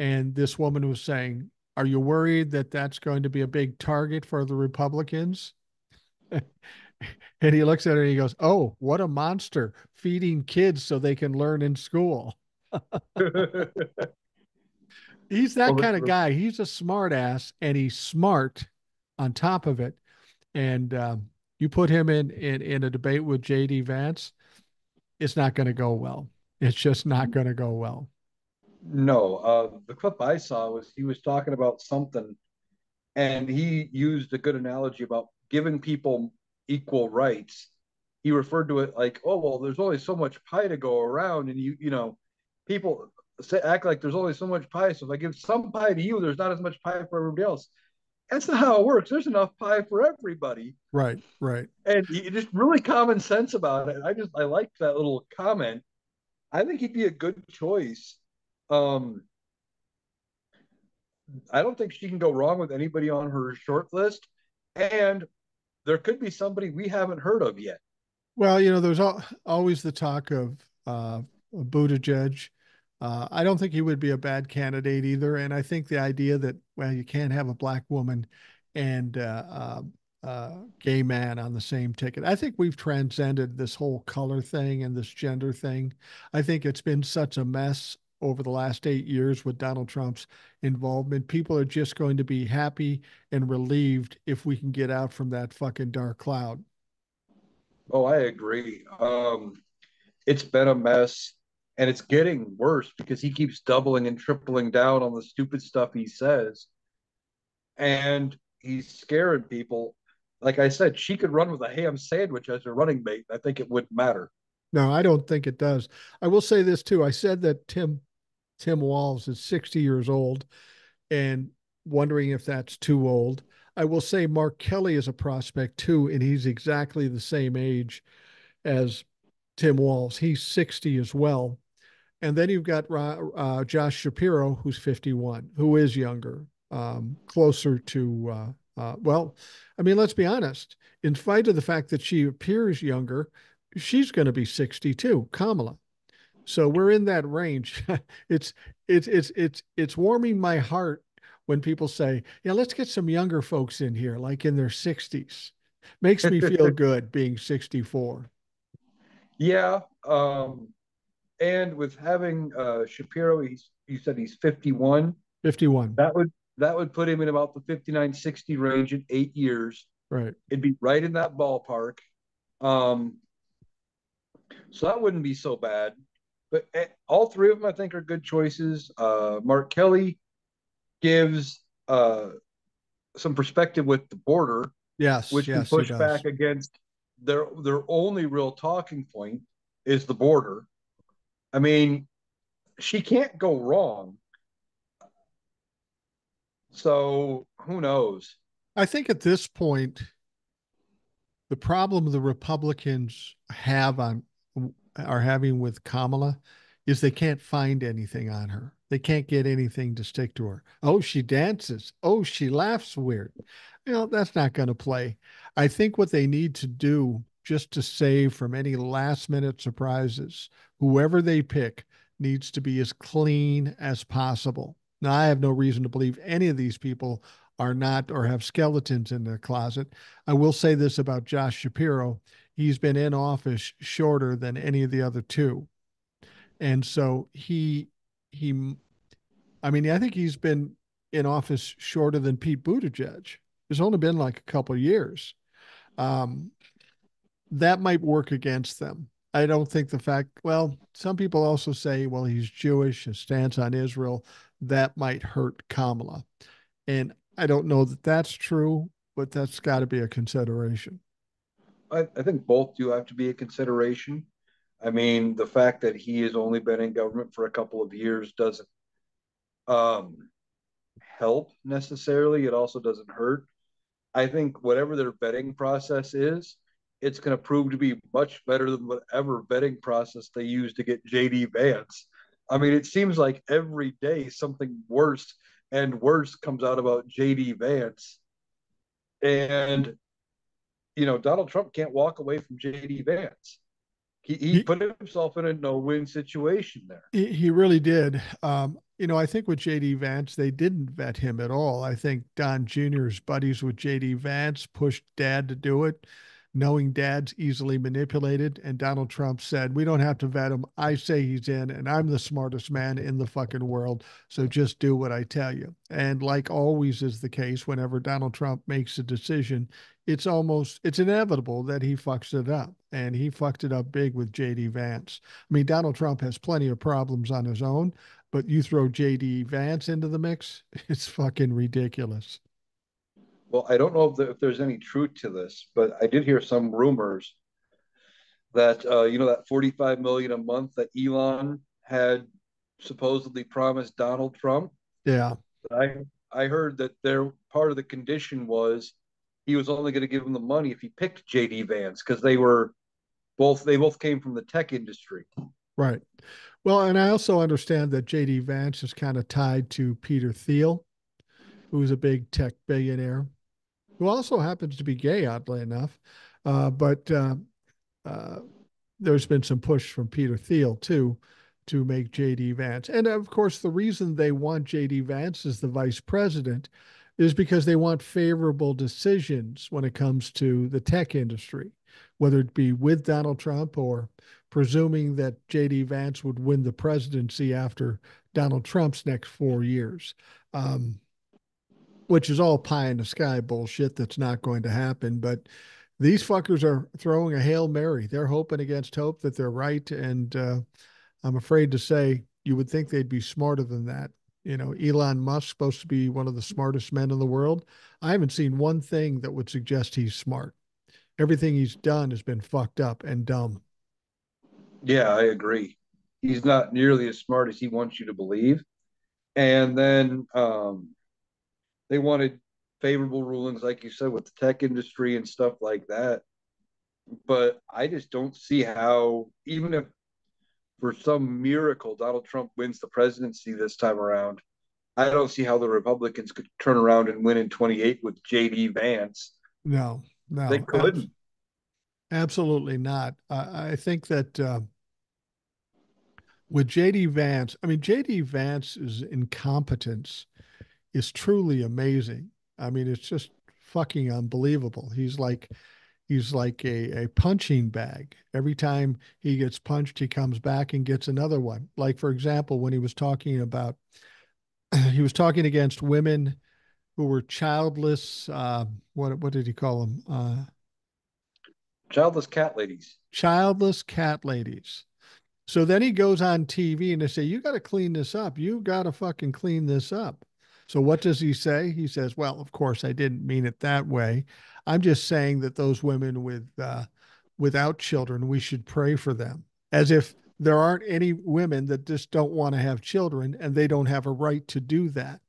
And this woman was saying, "Are you worried that that's going to be a big target for the Republicans?" And he looks at her and he goes, "Oh, what a monster, feeding kids so they can learn in school." He's that Well, kind of guy. He's a smart ass and he's smart on top of it. And you put him in a debate with JD Vance, it's not going to go well. It's just not going to go well. no, the clip I saw was he was talking about something, and he used a good analogy about giving people equal rights. He referred to it like, oh well, there's only so much pie to go around, and people act like there's only so much pie. So if I give some pie to you, there's not as much pie for everybody else. That's not how it works. There's enough pie for everybody, Right, right. and he just really common sense about it. I liked that little comment. I think he'd be a good choice. Um, I don't think she can go wrong with anybody on her short list, and there could be somebody we haven't heard of yet. Well, there's always the talk of Buttigieg. I don't think he would be a bad candidate either. And I think the idea that, well, you can't have a black woman and gay man on the same ticket. I think we've transcended this whole color thing and this gender thing. I think it's been such a mess over the last 8 years with Donald Trump's involvement. People are just going to be happy and relieved if we can get out from that fucking dark cloud. Oh, I agree. It's been a mess, and it's getting worse because he keeps doubling and tripling down on the stupid stuff he says, and he's scaring people. Like I said, she could run with a ham sandwich as her running mate. I think it wouldn't matter. No, I don't think it does. I will say this too. I said that Tim Walz is 60 years old and wondering if that's too old. I will say Mark Kelly is a prospect too, and he's exactly the same age as Tim Walz. He's 60 as well. And then you've got Josh Shapiro, who's 51, who is younger, closer to, well, I mean, let's be honest. In spite of the fact that she appears younger, she's going to be 62, Kamala. So we're in that range. it's it's warming my heart when people say, "Yeah, let's get some younger folks in here, like in their 60s." Makes me feel good being 64. Yeah. And with having Shapiro, you said he's 51. 51. That would put him in about the 59-60 range in 8 years. Right. It'd be right in that ballpark. Um, so that wouldn't be so bad. But all three of them, I think, are good choices. Mark Kelly gives some perspective with the border, Yes, which can yes, he push does. back against their only real talking point is the border. I mean, she can't go wrong. So who knows? I think at this point, the problem the Republicans have on are having with Kamala is they can't find anything on her. They can't get anything to stick to her. Oh, she dances. Oh, she laughs weird. That's not going to play. I think what they need to do just to save from any last minute surprises, whoever they pick needs to be as clean as possible. Now, I have no reason to believe any of these people are not or have skeletons in their closet. I will say this about Josh Shapiro. He's been in office shorter than any of the other two. And so he I mean, I think he's been in office shorter than Pete Buttigieg. It's only been like a couple of years. Um, that might work against them. I don't think the fact, well, some people also say, well, he's Jewish, his stance on Israel, that might hurt Kamala. And I don't know that that's true, but that's got to be a consideration. I think both do have to be a consideration. I mean, the fact that he has only been in government for a couple of years doesn't um, help necessarily. It also doesn't hurt. I think whatever their vetting process is, it's going to prove to be much better than whatever vetting process they use to get JD Vance. I mean, it seems like every day something worse and worse comes out about JD Vance. And, Donald Trump can't walk away from JD Vance. He He, put himself in a no-win situation there. he really did. I think with JD Vance, they didn't vet him at all. I think Don Jr.'s buddies with JD Vance pushed dad to do it, knowing dad's easily manipulated. And Donald Trump said, we don't have to vet him. I say he's in, and I'm the smartest man in the fucking world. So just do what I tell you. And like always is the case, whenever Donald Trump makes a decision, it's inevitable that he fucks it up. And he fucked it up big with JD Vance. I mean, Donald Trump has plenty of problems on his own, but you throw JD Vance into the mix, it's fucking ridiculous. Well, I don't know if there's any truth to this, but I did hear some rumors that that 45 million a month that Elon had supposedly promised Donald Trump. Yeah, I heard that their part of the condition was he was only going to give him the money if he picked JD Vance because they both came from the tech industry. right. Well, and I also understand that JD Vance is kind of tied to Peter Thiel, who's a big tech billionaire, who also happens to be gay, oddly enough. But uh, there's been some push from Peter Thiel too to make JD Vance. And of course, the reason they want JD Vance as the vice president is because they want favorable decisions when it comes to the tech industry, whether it be with Donald Trump or presuming that JD Vance would win the presidency after Donald Trump's next 4 years. Um, which is all pie in the sky bullshit that's not going to happen. But these fuckers are throwing a Hail Mary. They're hoping against hope that they're right. And I'm afraid to say you would think they'd be smarter than that. Elon Musk supposed to be one of the smartest men in the world. I haven't seen one thing that would suggest he's smart. Everything he's done has been fucked up and dumb. Yeah, I agree. He's not nearly as smart as he wants you to believe. And then they wanted favorable rulings, like you said, with the tech industry and stuff like that. But I just don't see how, even if for some miracle Donald Trump wins the presidency this time around, I don't see how the Republicans could turn around and win in 28 with JD Vance. No, They no, couldn't. absolutely not. I think that with JD Vance, I mean, JD Vance's incompetence is truly amazing. I mean, it's just fucking unbelievable. He's like a punching bag. Every time he gets punched, he comes back and gets another one. Like for example, when he was talking about he was talking against women who were childless. What did he call them? Childless cat ladies. Childless cat ladies. So then he goes on TV and they say, "You got to clean this up. You got to fucking clean this up." So what does he say? He says, "Well, of course I didn't mean it that way. I'm just saying that those women without children, we should pray for them." As if there aren't any women that just don't want to have children and they don't have a right to do that.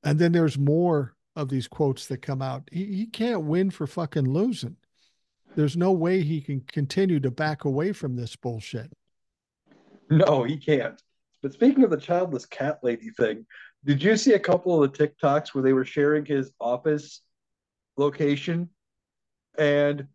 And then there's more of these quotes that come out. He can't win for fucking losing. There's no way he can continue to back away from this bullshit. No, he can't. But speaking of the childless cat lady thing, did you see a couple of the TikToks where they were sharing his office location? And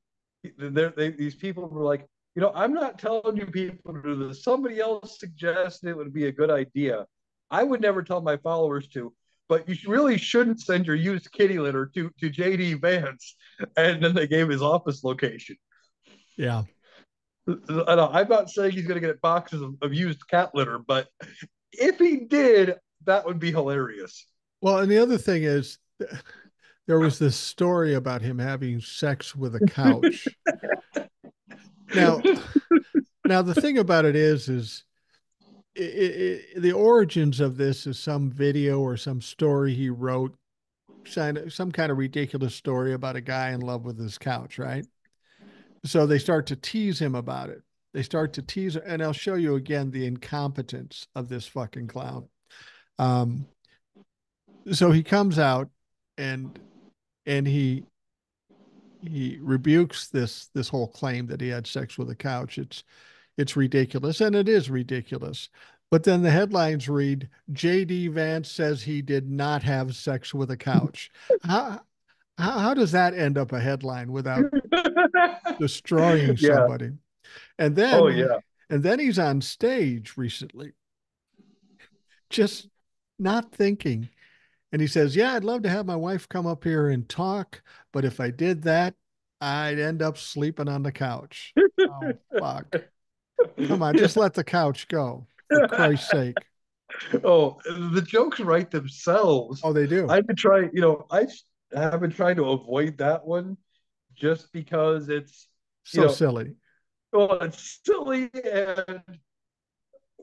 these people were like, I'm not telling you people to do this. Somebody else suggested it would be a good idea. I would never tell my followers to, but you really shouldn't send your used kitty litter to JD Vance. And then they gave his office location. Yeah. I'm not saying he's going to get boxes of used cat litter, but if he did, that would be hilarious. Well, and the other thing is, there was this story about him having sex with a couch. Now, now the thing about it is the origins of this is some video or some story he wrote, some kind of ridiculous story about a guy in love with his couch, right? So they start to tease him about it. They start to tease, and I'll show you again the incompetence of this fucking clown. Um, so he comes out and and he rebukes this whole claim that he had sex with a couch. It's ridiculous, and it is ridiculous. But then the headlines read, JD Vance says he did not have sex with a couch. How, how does that end up a headline without destroying Yeah. somebody? And Oh, then yeah. and then he's on stage recently, just not thinking. And he says, "Yeah, I'd love to have my wife come up here and talk, but if I did that, I'd end up sleeping on the couch." Oh, fuck. Come on, just let the couch go, for Christ's sake. Oh, the jokes write themselves. Oh, they do. I've been trying, I have been trying to avoid that one just because it's, you So know, silly. well, it's silly and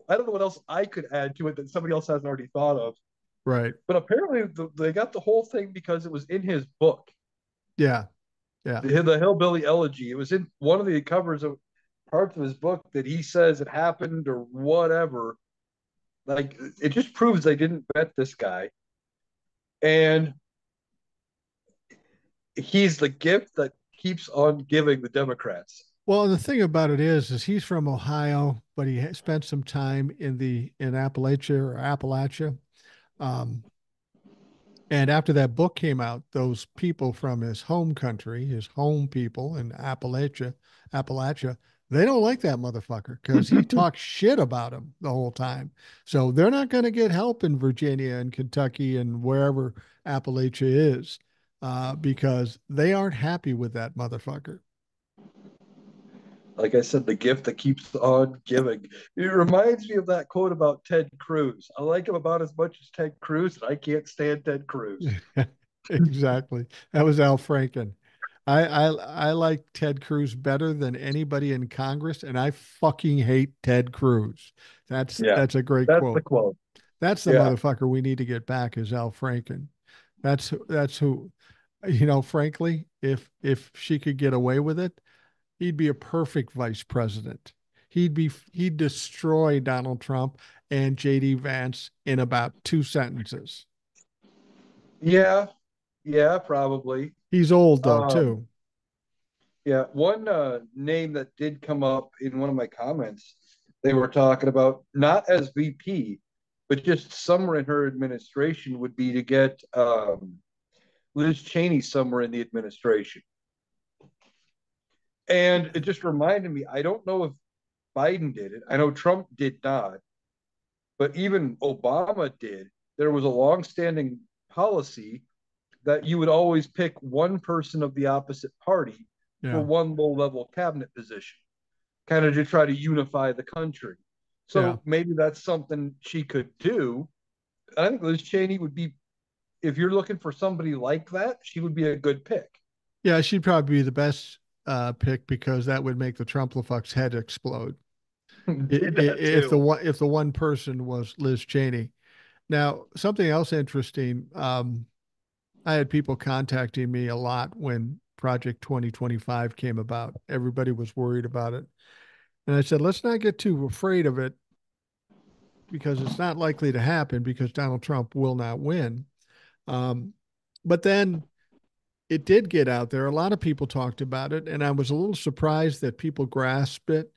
I don't know what else I could add to it that somebody else hasn't already thought of. Right. But apparently they got the whole thing because it was in his book, Yeah. Yeah. the Hillbilly Elegy. It was in one of the covers of parts of his book that he says it happened or whatever. Like it just proves they didn't vet this guy. And he's the gift that keeps on giving the Democrats. Well, the thing about it is he's from Ohio, but he spent some time in Appalachia or Appalachia. Um, And after that book came out, those people from his home country, his home people in Appalachia, they don't like that motherfucker because he talks shit about them the whole time. So they're not going to get help in Virginia and Kentucky and wherever Appalachia is because they aren't happy with that motherfucker. Like I said, the gift that keeps on giving. It reminds me of that quote about Ted Cruz. I like him about as much as Ted Cruz, and I can't stand Ted Cruz. Exactly. That was Al Franken. I like Ted Cruz better than anybody in Congress, and I fucking hate Ted Cruz. Yeah, That's a great that's the quote. quote. That's the Yeah, motherfucker we need to get back is Al Franken. That's who, frankly, if she could get away with it, he'd be a perfect vice president. He'd destroy Donald Trump and JD Vance in about two sentences. yeah, yeah, probably. He's old though, Um, too. yeah, one name that did come up in one of my comments they were talking about not as VP, but just somewhere in her administration would be to get Liz Cheney somewhere in the administration. And it just reminded me, I don't know if Biden did it. I know Trump did not, but even Obama did. There was a longstanding policy that you would always pick one person of the opposite party for Yeah. one low level cabinet position, kind of to try to unify the country. Yeah. So maybe that's something she could do. I think Liz Cheney would be, if you're looking for somebody like that, she would be a good pick. Yeah. She'd probably be the best pick because that would make the Trumplefuck's head explode. That If too. if the one person was Liz Cheney. Now, something else interesting. I had people contacting me a lot when Project 2025 came about. Everybody was worried about it. And I said, let's not get too afraid of it because it's not likely to happen because Donald Trump will not win. Um, but then it did get out there. A lot of people talked about it, and I was a little surprised that people grasped it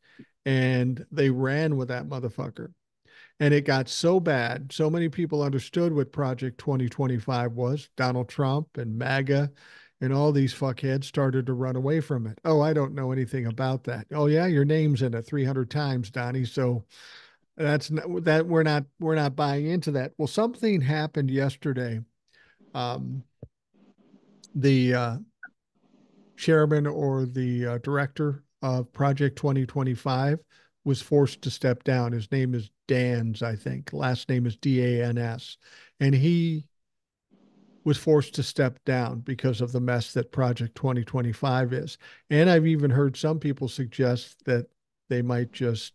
and they ran with that motherfucker. And it got so bad. So many people understood what Project 2025 was. Donald Trump and MAGA and all these fuckheads started to run away from it. Oh, I don't know anything about that. Oh, yeah, your name's in it 300 times, Donnie. So that's not, that we're not buying into that. Well, something happened yesterday. Um, the chairman or the director of Project 2025 was forced to step down. His name is Dans, I think. Last name is Dans. And he was forced to step down because of the mess that Project 2025 is. And I've even heard some people suggest that they might just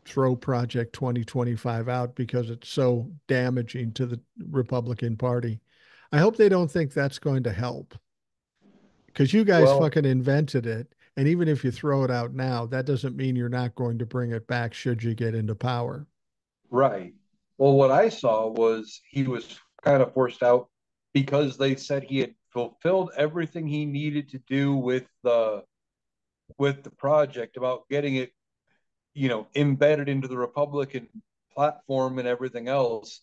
throw Project 2025 out because it's so damaging to the Republican Party. I hope they don't think that's going to help because you guys Well, fucking invented it. And even if you throw it out now, that doesn't mean you're not going to bring it back should you get into power. right. Well, what I saw was he was kind of forced out because they said he had fulfilled everything he needed to do with the project about getting it, embedded into the Republican platform and everything else,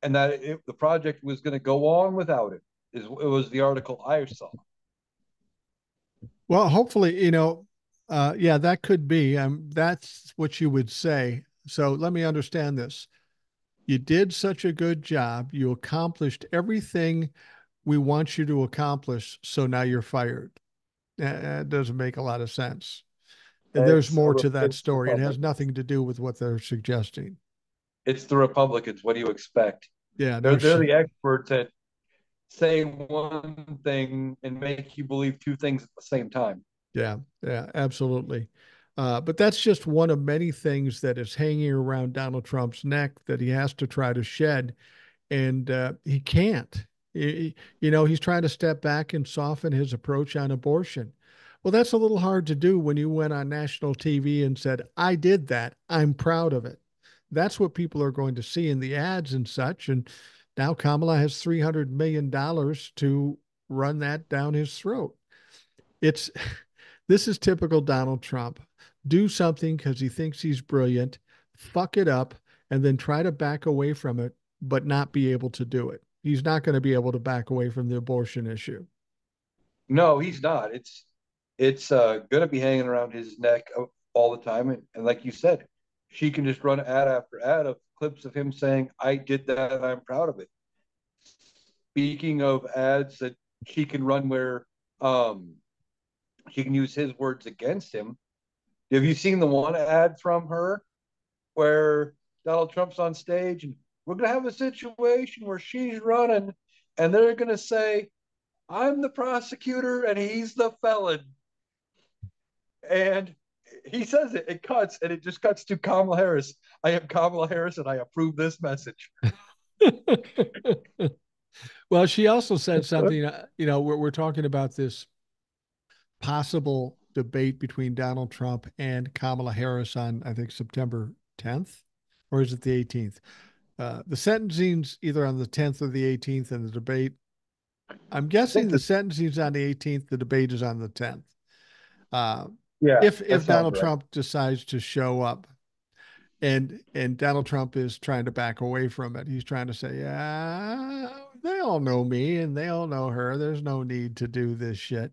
and that the project was going to go on without it. It was the article I saw. Well, hopefully, yeah, that could be. That's what you would say. So let me understand this. You did such a good job. You accomplished everything we want you to accomplish. So now you're fired. That doesn't make a lot of sense. There's more to that It's story. It has Republicans. nothing to do with what they're suggesting. It's the Republicans. What do you expect? Yeah, no They're shit. the experts at saying one thing and make you believe two things at the same time. Yeah, yeah, absolutely. But that's just one of many things that is hanging around Donald Trump's neck that he has to try to shed, and he can't. He's trying to step back and soften his approach on abortion. Well, that's a little hard to do when you went on national TV and said, I did that. I'm proud of it. That's what people are going to see in the ads and such. And now Kamala has $300 million to run that down his throat. It's this is typical Donald Trump. Do something because he thinks he's brilliant, fuck it up, and then try to back away from it, but not be able to do it. He's not going to be able to back away from the abortion issue. No, he's not. It's going to be hanging around his neck all the time, and like you said, she can just run ad after ad of clips of him saying, "I did that, and I'm proud of it." Speaking of ads that she can run where um, she can use his words against him. Have you seen the one ad from her where Donald Trump's on stage and we're going to have a situation where she's running and they're going to say, I'm the prosecutor and he's the felon. And he says it, it cuts, and it just cuts to Kamala Harris. I am Kamala Harris and I approve this message. Well, she also said something, we're talking about this possible debate between Donald Trump and Kamala Harris on, I think, September 10th, or is it the 18th? The sentencing's either on the 10th or the 18th, and the debate, I'm I guessing think the that, sentencing's on the 18th, the debate is on the 10th. Uh, yeah, if that sounds Donald right. Trump decides to show up. And Donald Trump is trying to back away from it. He's trying to say, yeah, they all know me and they all know her. There's no need to do this shit.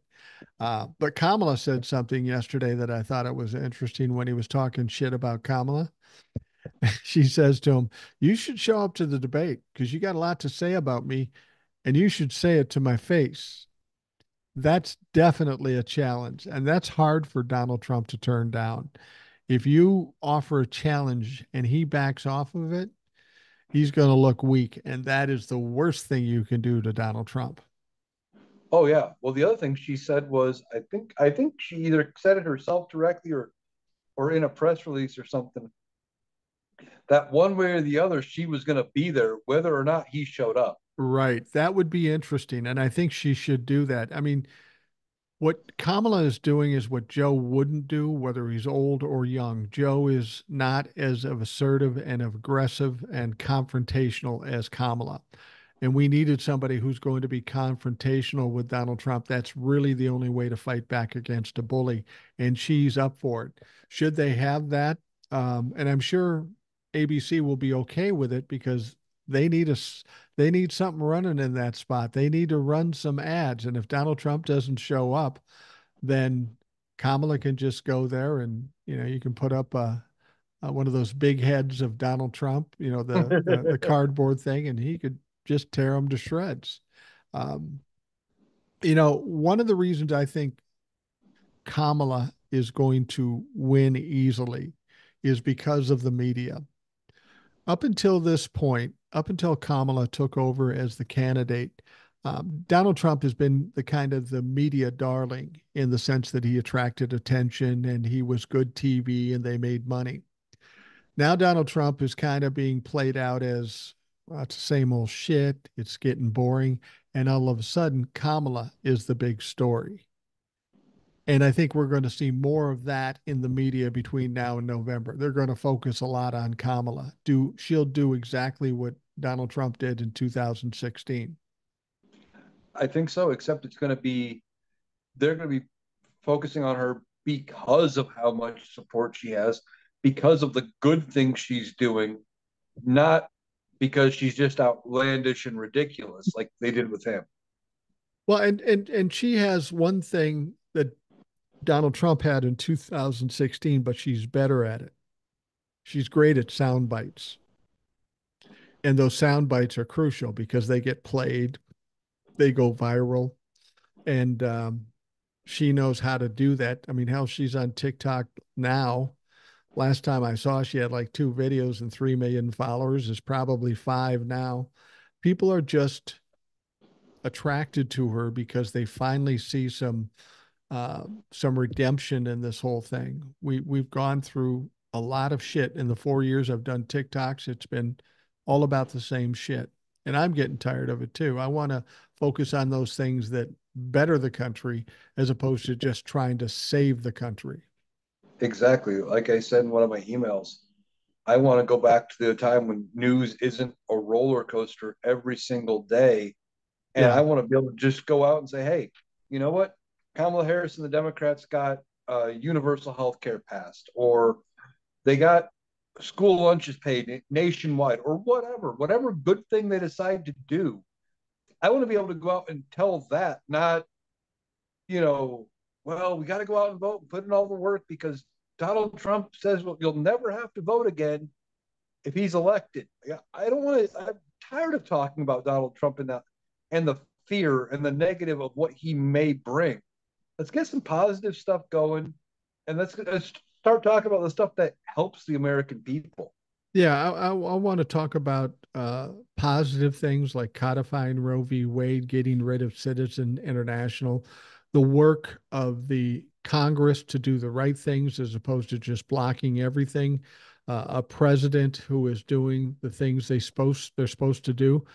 But Kamala said something yesterday that I thought it was interesting when he was talking shit about Kamala. She says to him, "You should show up to the debate because you got a lot to say about me, and you should say it to my face." That's definitely a challenge, and that's hard for Donald Trump to turn down. If you offer a challenge and he backs off of it, he's going to look weak, and that is the worst thing you can do to Donald Trump. Oh yeah. Well, the other thing she said was, I think she either said it herself directly or in a press release or something, that one way or the other she was going to be there whether or not he showed up. Right. That would be interesting, and I think she should do that. I mean, what Kamala is doing is what Joe wouldn't do, whether he's old or young. Joe is not as of assertive and aggressive and confrontational as Kamala. And we needed somebody who's going to be confrontational with Donald Trump. That's really the only way to fight back against a bully. And she's up for it. Should they have that? And I'm sure ABC will be okay with it because they need us. They need something running in that spot. They need to run some ads. And if Donald Trump doesn't show up, then Kamala can just go there and, you can put up one of those big heads of Donald Trump, the cardboard thing, and he could just tear them to shreds. Um, one of the reasons I think Kamala is going to win easily is because of the media. Up until this point, up until Kamala took over as the candidate, Donald Trump has been the kind of the media darling in the sense that he attracted attention and he was good TV and they made money. Now Donald Trump is kind of being played out as, well, it's the same old shit. It's getting boring. And all of a sudden, Kamala is the big story. And I think we're going to see more of that in the media between now and November. They're going to focus a lot on Kamala. She'll do exactly what Donald Trump did in 2016. I think so, except they're going to be focusing on her because of how much support she has, because of the good things she's doing, not because she's just outlandish and ridiculous like they did with him. Well, and she has one thing that Donald Trump had in 2016, but she's better at it. She's great at sound bites. And those sound bites are crucial because they get played, they go viral, and she knows how to do that. I mean, hell, she's on TikTok now. Last time I saw, she had like 2 videos and 3 million followers. Is probably five now. People are just attracted to her because they finally see some redemption in this whole thing. We've gone through a lot of shit in the 4 years I've done TikToks. It's been all about the same shit, and I'm getting tired of it too. I want to focus on those things that better the country as opposed to just trying to save the country. Exactly. Like I said in one of my emails, I want to go back to the time when news isn't a roller coaster every single day. And Yeah. I want to be able to just go out and say, hey, you know what? Kamala Harris and the Democrats got universal health care passed, or they got school lunches paid nationwide, or whatever good thing they decide to do. I want to be able to go out and tell that, not, you know, well, we got to go out and vote and put in all the work because Donald Trump says, well, you'll never have to vote again if he's elected. Yeah, I don't want to. I'm tired of talking about Donald Trump and the fear and the negative of what he may bring. Let's get some positive stuff going, and let's start talking about the stuff that helps the American people. Yeah, I want to talk about positive things like codifying Roe v. Wade, getting rid of Citizen International, the work of the Congress to do the right things as opposed to just blocking everything. A president who is doing the things they're supposed to do.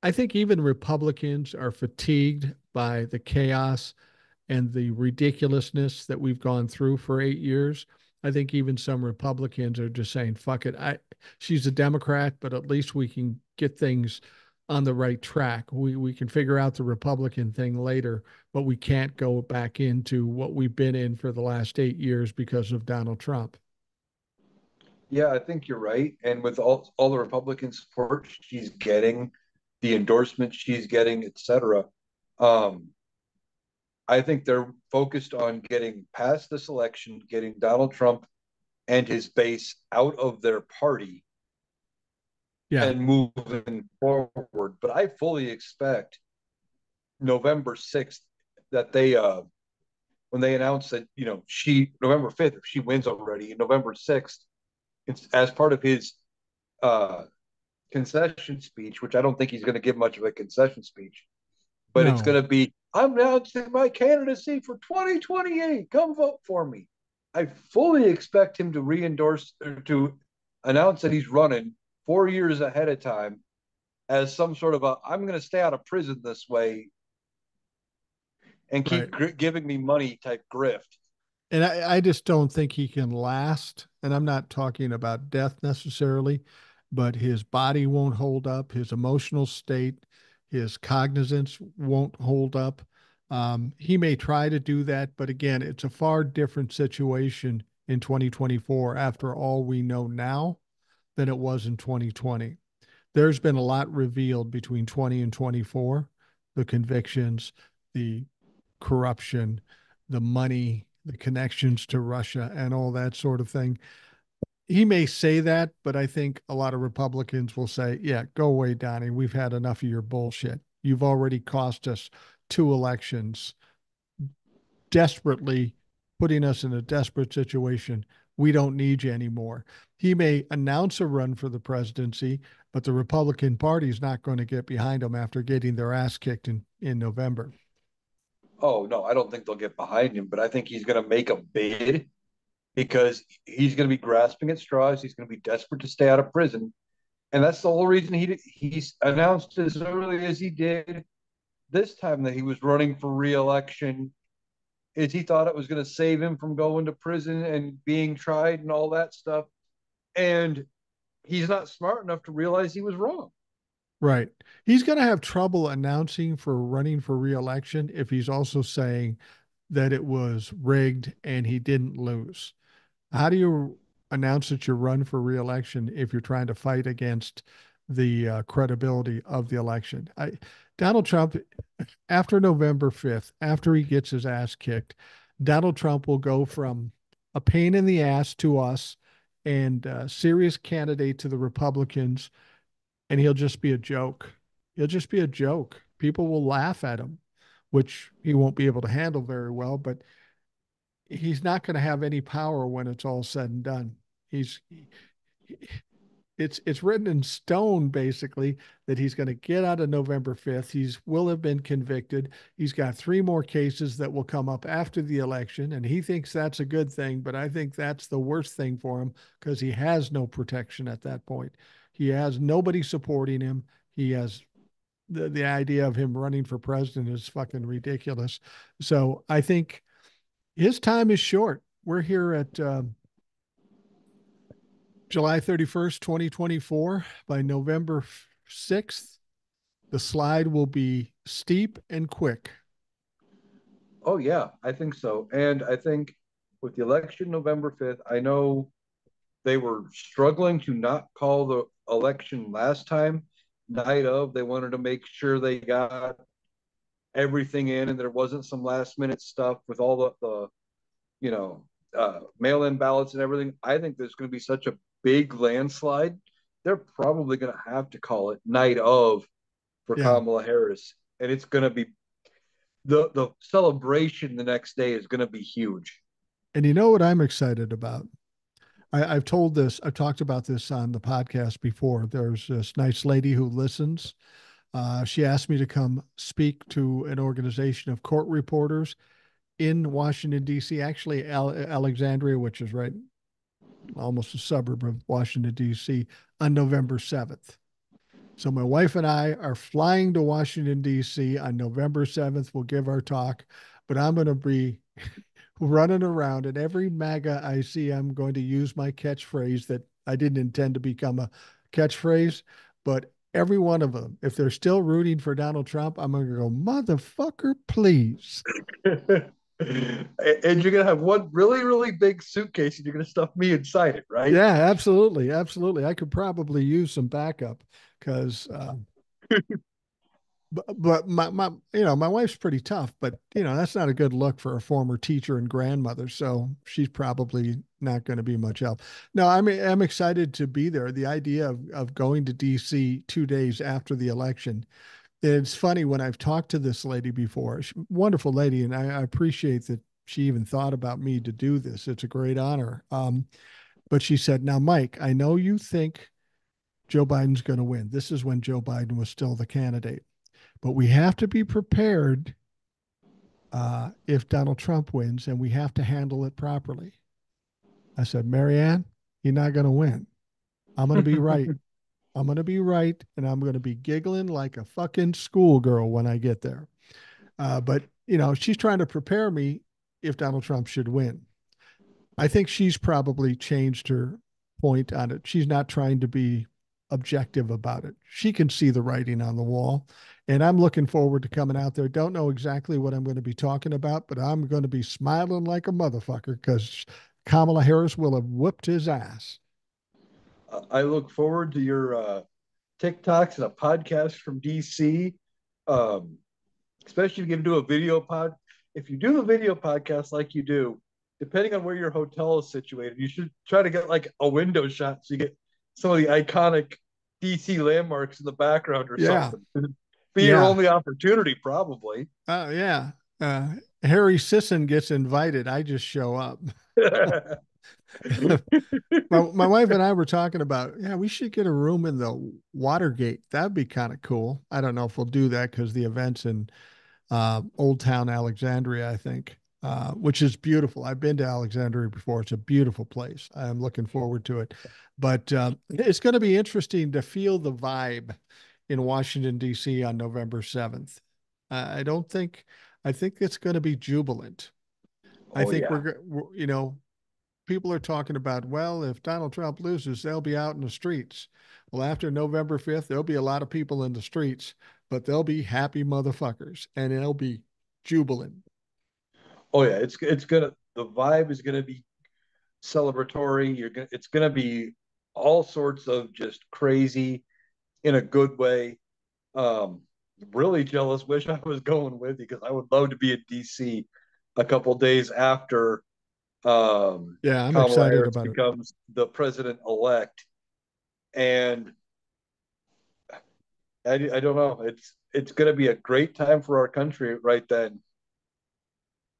I think even Republicans are fatigued by the chaos and the ridiculousness that we've gone through for 8 years. I think even some Republicans are just saying, fuck it. She's a Democrat, but at least we can get things on the right track. We can figure out the Republican thing later, but we can't go back into what we've been in for the last 8 years because of Donald Trump. Yeah, I think you're right. And with all the Republican support she's getting, the endorsements she's getting, et cetera, um, I think they're focused on getting past this election, getting Donald Trump and his base out of their party Yeah, and moving forward. But I fully expect November 6th that they when they announce that, she November 5th, if she wins already, and November 6th, it's as part of his uh concession speech, which I don't think he's going to give much of a concession speech, but it's no, going to be, I'm announcing my candidacy for 2028. Come vote for me. I fully expect him to re-endorse or to announce that he's running 4 years ahead of time as some sort of a, I'm going to stay out of prison this way and right. keep giving me money type grift. And I just don't think he can last. And I'm not talking about death necessarily, but his body won't hold up, his emotional state, his cognizance won't hold up. He may try to do that, but again, it's a far different situation in 2024 after all we know now than it was in 2020. There's been a lot revealed between 20 and 24, the convictions, the corruption, the money, the connections to Russia, and all that sort of thing. He may say that, but I think a lot of Republicans will say, yeah, go away, Donnie. We've had enough of your bullshit. You've already cost us two elections, desperately putting us in a desperate situation. We don't need you anymore. He may announce a run for the presidency, but the Republican Party is not going to get behind him after getting their ass kicked in November. Oh, no, I don't think they'll get behind him, but I think he's going to make a bid because he's going to be grasping at straws. He's going to be desperate to stay out of prison. And that's the whole reason he's announced as early as he did this time that he was running for reelection, is he thought it was going to save him from going to prison and being tried and all that stuff. And he's not smart enough to realize he was wrong. Right. He's going to have trouble announcing for running for reelection if he's also saying that it was rigged and he didn't lose. How do you announce that you run for reelection if you're trying to fight against the credibility of the election? Donald Trump, after November 5th, after he gets his ass kicked, Donald Trump will go from a pain in the ass to us and a serious candidate to the Republicans, and he'll just be a joke. He'll just be a joke. People will laugh at him, which he won't be able to handle very well, but he's not going to have any power when it's all said and done. He's it's written in stone basically that he's going to get out of November 5th. He's will have been convicted. He's got three more cases that will come up after the election, and he thinks that's a good thing, but I think that's the worst thing for him because he has no protection at that point. He has nobody supporting him. He has the idea of him running for president is fucking ridiculous. So I think his time is short. We're here at July 31st, 2024. By November 6th, the slide will be steep and quick. Oh, yeah, I think so. And I think with the election November 5th, I know they were struggling to not call the election last time, night of. They wanted to make sure they got everything in and there wasn't some last minute stuff with all the you know, mail-in ballots and everything. I think there's going to be such a big landslide. They're probably going to have to call it night of for Yeah. Kamala Harris, and it's going to be the celebration the next day is going to be huge. And you know what I'm excited about? I've told this, I've talked about this on the podcast before. There's this nice lady who listens. She asked me to come speak to an organization of court reporters in Washington, D.C., actually, Alexandria, which is right almost a suburb of Washington, D.C., on November 7th. So my wife and I are flying to Washington, D.C. on November 7th. We'll give our talk, but I'm going to be running around, and every MAGA I see, I'm going to use my catchphrase that I didn't intend to become a catchphrase, but every one of them, if they're still rooting for Donald Trump, I'm going to go, motherfucker, please. And you're gonna have one really, really big suitcase, and you're gonna stuff me inside it, right? Yeah, absolutely, absolutely. I could probably use some backup because, but my wife's pretty tough, but that's not a good look for a former teacher and grandmother. So she's probably not going to be much help. No, I'm excited to be there. The idea of going to DC 2 days after the election. It's funny when I've talked to this lady before, wonderful lady, and I appreciate that she even thought about me to do this. It's a great honor. But she said, "Now, Mike, I know you think Joe Biden's going to win. This is when Joe Biden was still the candidate, but we have to be prepared if Donald Trump wins, and we have to handle it properly." I said, "Marianne, you're not going to win. I'm going to be right. I'm going to be right, and I'm going to be giggling like a fucking schoolgirl when I get there." But she's trying to prepare me if Donald Trump should win. I think she's probably changed her point on it. She's not trying to be objective about it. She can see the writing on the wall. And I'm looking forward to coming out there. Don't know exactly what I'm going to be talking about, but I'm going to be smiling like a motherfucker because Kamala Harris will have whipped his ass. I look forward to your TikToks and a podcast from DC. Um, Especially if you can do a video pod. If you do the video podcast like you do, depending on where your hotel is situated, you should try to get like a window shot so you get some of the iconic DC landmarks in the background or Yeah. something. Be your Yeah. only opportunity, probably. Yeah. Harry Sisson gets invited. I just show up. My wife and I were talking about, yeah, we should get a room in the Watergate. That'd be kind of cool. I don't know if we'll do that because the event's in Old Town Alexandria, I think, which is beautiful. I've been to Alexandria before. It's a beautiful place. I'm looking forward to it. But it's going to be interesting to feel the vibe in Washington, D.C. on November 7th. I don't think, I think it's going to be jubilant. I Oh think yeah. people are talking about, well, if Donald Trump loses, they'll be out in the streets. Well, after November 5th, there'll be a lot of people in the streets, but they'll be happy motherfuckers and they'll be jubilant. Oh yeah. It's gonna the vibe is gonna be celebratory. It's gonna be all sorts of just crazy in a good way. Um, really jealous. Wish I was going with you because I would love to be in DC a couple days after Yeah, I'm Kamala excited Harris about it. becomes the president elect. And I don't know. It's going to be a great time for our country right then.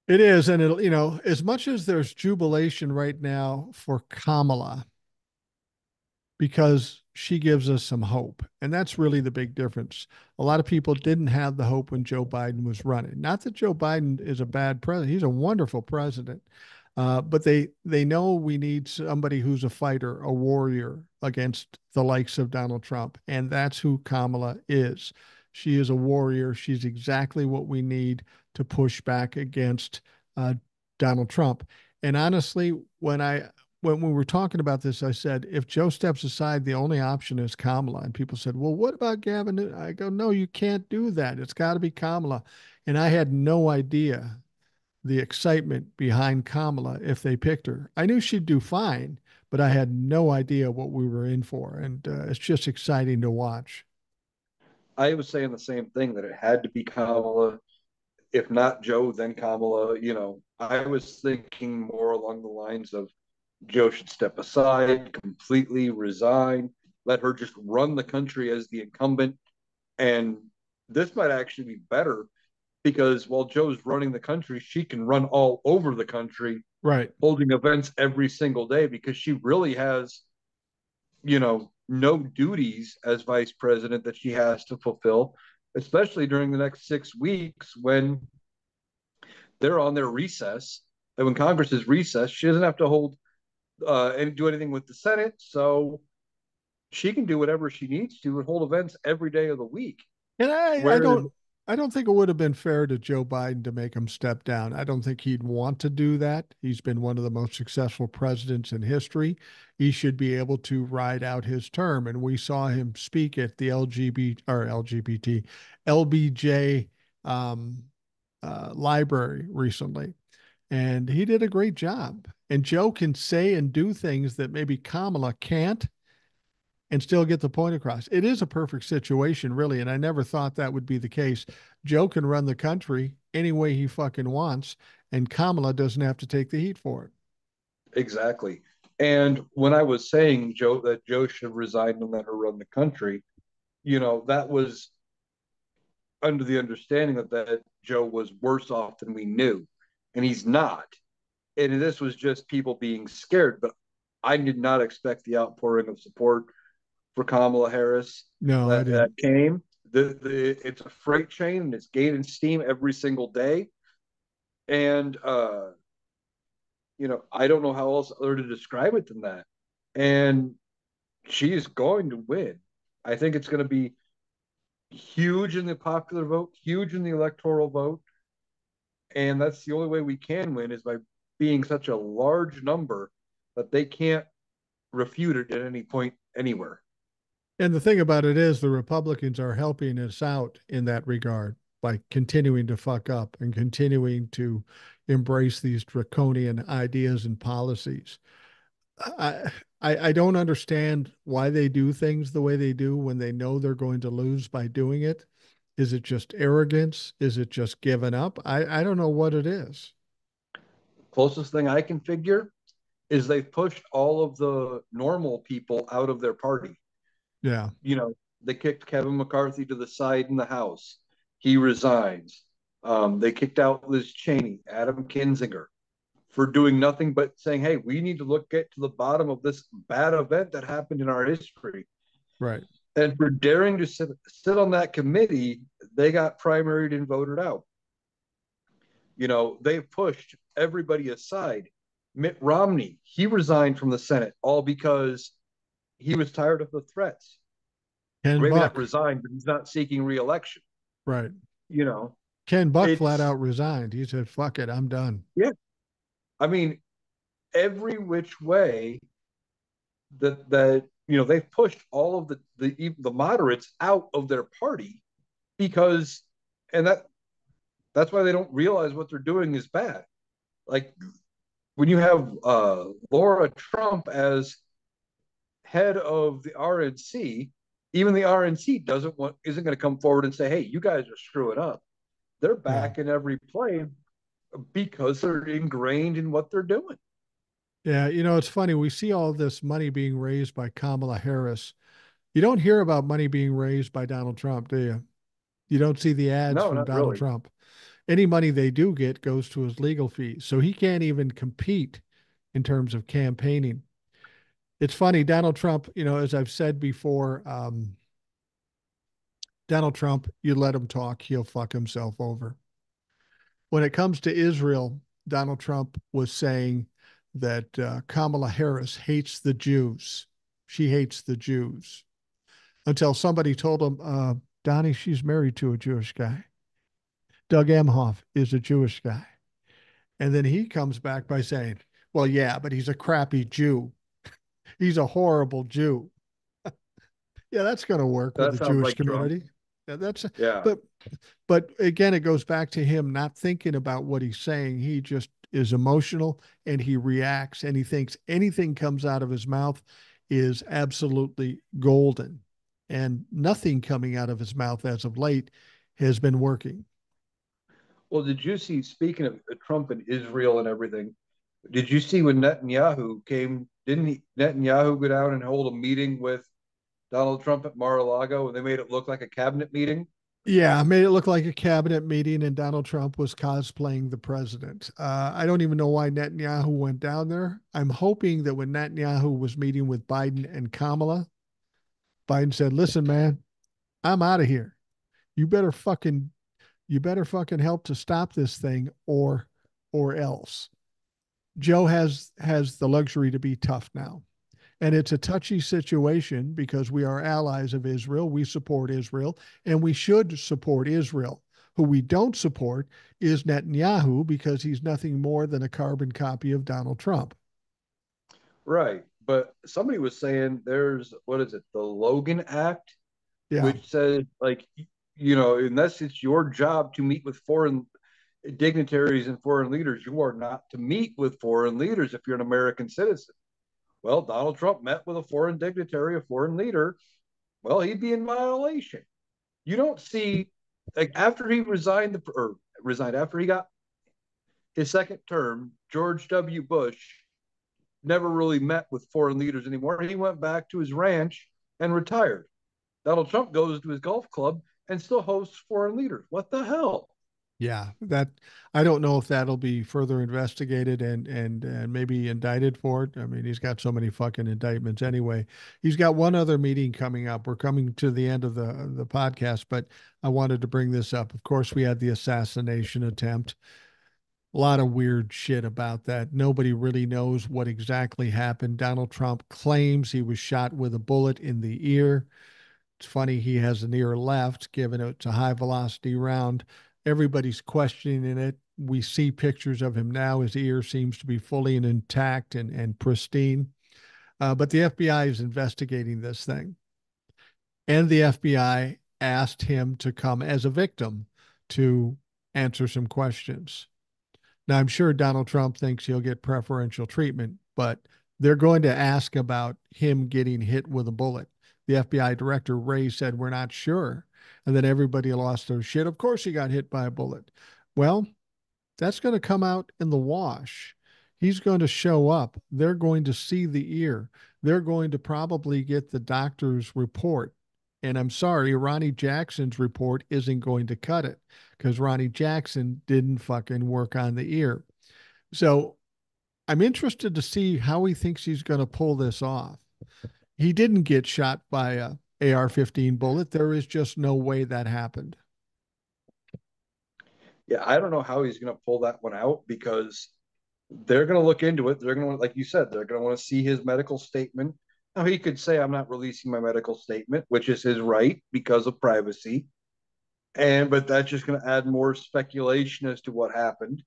It is. And it'll, as much as there's jubilation right now for Kamala, because she gives us some hope. And that's really the big difference. A lot of people didn't have the hope when Joe Biden was running. Not that Joe Biden is a bad president, he's a wonderful president. But they know we need somebody who's a fighter, a warrior against the likes of Donald Trump. And that's who Kamala is. She is a warrior. She's exactly what we need to push back against uh, Donald Trump. And honestly, when we were talking about this, I said, if Joe steps aside, the only option is Kamala. And people said, well, what about Gavin? I go, no, you can't do that. It's got to be Kamala. And I had no idea the excitement behind Kamala if they picked her. I knew she'd do fine, but I had no idea what we were in for. And it's just exciting to watch. I was saying the same thing that it had to be Kamala. If not Joe, then Kamala. I was thinking more along the lines of Joe should step aside, completely resign, let her just run the country as the incumbent. And this might actually be better because while Joe's running the country, she can run all over the country, Right. holding events every single day because she really has, no duties as vice president that she has to fulfill, especially during the next 6 weeks when they're on their recess. And when Congress is recess, she doesn't have to hold and do anything with the Senate. So she can do whatever she needs to and hold events every day of the week. And Whereas, I don't think it would have been fair to Joe Biden to make him step down. I don't think he'd want to do that. He's been one of the most successful presidents in history. He should be able to ride out his term. And we saw him speak at the LGBT LBJ um, library recently. And he did a great job. And Joe can say and do things that maybe Kamala can't and still get the point across. It is a perfect situation, really. And I never thought that would be the case. Joe can run the country any way he fucking wants, and Kamala doesn't have to take the heat for it. Exactly. And when I was saying Joe that Joe should resign and let her run the country, that was under the understanding that Joe was worse off than we knew, and he's not. And this was just people being scared. But I did not expect the outpouring of support for Kamala Harris No, I that didn't. came. It's a freight train and it's gaining steam every single day. And I don't know how else other to describe it than that. And she is going to win. I think it's going to be huge in the popular vote, huge in the electoral vote, and that's the only way we can win is by being such a large number that they can't refute it at any point anywhere. And the thing about it is, the Republicans are helping us out in that regard by continuing to fuck up and continuing to embrace these draconian ideas and policies. I, I don't understand why they do things the way they do when they know they're going to lose by doing it. Is it just arrogance? Is it just giving up? I don't know what it is. Closest thing I can figure is they've pushed all of the normal people out of their party. Yeah. You know, they kicked Kevin McCarthy to the side in the House. He resigns. They kicked out Liz Cheney, Adam Kinzinger, for doing nothing but saying, hey, we need to get to the bottom of this bad event that happened in our history. Right. And for daring to sit on that committee, they got primaried and voted out. They've pushed everybody aside. Mitt Romney, he resigned from the Senate all because he was tired of the threats. Ken Maybe not Buck. resigned, but he's not seeking reelection. Right. You know, Ken Buck flat it's out resigned. He said, fuck it, I'm done. yeah. I mean, every which way that they've pushed all of the moderates out of their party because and that's why they don't realize what they're doing is bad. Like when you have Laura Trump as head of the RNC, even the RNC isn't going to come forward and say, "Hey, you guys are screwing up." They're Yeah. back in every play because they're ingrained in what they're doing. Yeah. It's funny. We see all this money being raised by Kamala Harris. You don't hear about money being raised by Donald Trump, do you? You don't see the ads No, from not Donald really. Trump. Any money they do get goes to his legal fees. So he can't even compete in terms of campaigning. It's funny, Donald Trump, as I've said before, Donald Trump, you let him talk, he'll fuck himself over. When it comes to Israel, Donald Trump was saying that Kamala Harris hates the Jews. She hates the Jews. Until somebody told him, Donnie, she's married to a Jewish guy. Doug Emhoff is a Jewish guy. And then he comes back by saying, well, yeah, but he's a crappy Jew. He's a horrible Jew. Yeah, that's going to work with That the sounds Jewish like Trump. community. Yeah, Yeah. but but again, it goes back to him not thinking about what he's saying. He just is emotional and he reacts and he thinks anything comes out of his mouth is absolutely golden. And nothing coming out of his mouth as of late has been working. Well, did you see, speaking of Trump and Israel and everything, did you see when Netanyahu came? Didn't Netanyahu go down and hold a meeting with Donald Trump at Mar-a-Lago and they made it look like a cabinet meeting? Yeah, made it look like a cabinet meeting, and Donald Trump was cosplaying the president. I don't even know why Netanyahu went down there. I'm hoping that when Netanyahu was meeting with Biden and Kamala, Biden said, "Listen, man, I'm out of here. You better fucking, you better fucking help to stop this thing, or else." Joe has the luxury to be tough now. And it's a touchy situation because we are allies of Israel. We support Israel and we should support Israel. Who we don't support is Netanyahu because he's nothing more than a carbon copy of Donald Trump. Right. But somebody was saying there's, what is it, the Logan Act, Yeah. which says, like, unless it's your job to meet with foreign dignitaries and foreign leaders, you are not to meet with foreign leaders if you're an American citizen. Well, Donald Trump met with a foreign dignitary, a foreign leader. Well, he'd be in violation. You don't see, like, after he resigned, or resigned, after he got his second term, George W. Bush never really met with foreign leaders anymore. He went back to his ranch and retired. Donald Trump goes to his golf club and still hosts foreign leaders. What the hell? Yeah, that I don't know if that'll be further investigated and maybe indicted for it. I mean, he's got so many fucking indictments anyway. He's got one other meeting coming up. We're coming to the end of the podcast, but I wanted to bring this up. Of course, we had the assassination attempt. A lot of weird shit about that. Nobody really knows what exactly happened. Donald Trump claims he was shot with a bullet in the ear. It's funny he has an ear left, given it's a high velocity round. Everybody's questioning it. We see pictures of him now. His ear seems to be fully and intact and pristine. But the FBI is investigating this thing. And the FBI asked him to come as a victim to answer some questions. Now, I'm sure Donald Trump thinks he'll get preferential treatment, but they're going to ask about him getting hit with a bullet. The FBI director, Ray, said, "We're not sure." And then everybody lost their shit. Of course, he got hit by a bullet. Well, that's going to come out in the wash. He's going to show up. They're going to see the ear. They're going to probably get the doctor's report. And I'm sorry, Ronnie Jackson's report isn't going to cut it because Ronnie Jackson didn't fucking work on the ear. So I'm interested to see how he thinks he's going to pull this off. He didn't get shot by a AR-15 bullet. There is just no way that happened. Yeah, I don't know how he's going to pull that one out because they're going to look into it. They're going to, like you said, they're going to want to see his medical statement. Now, he could say, I'm not releasing my medical statement, which is his right because of privacy. But that's just going to add more speculation as to what happened.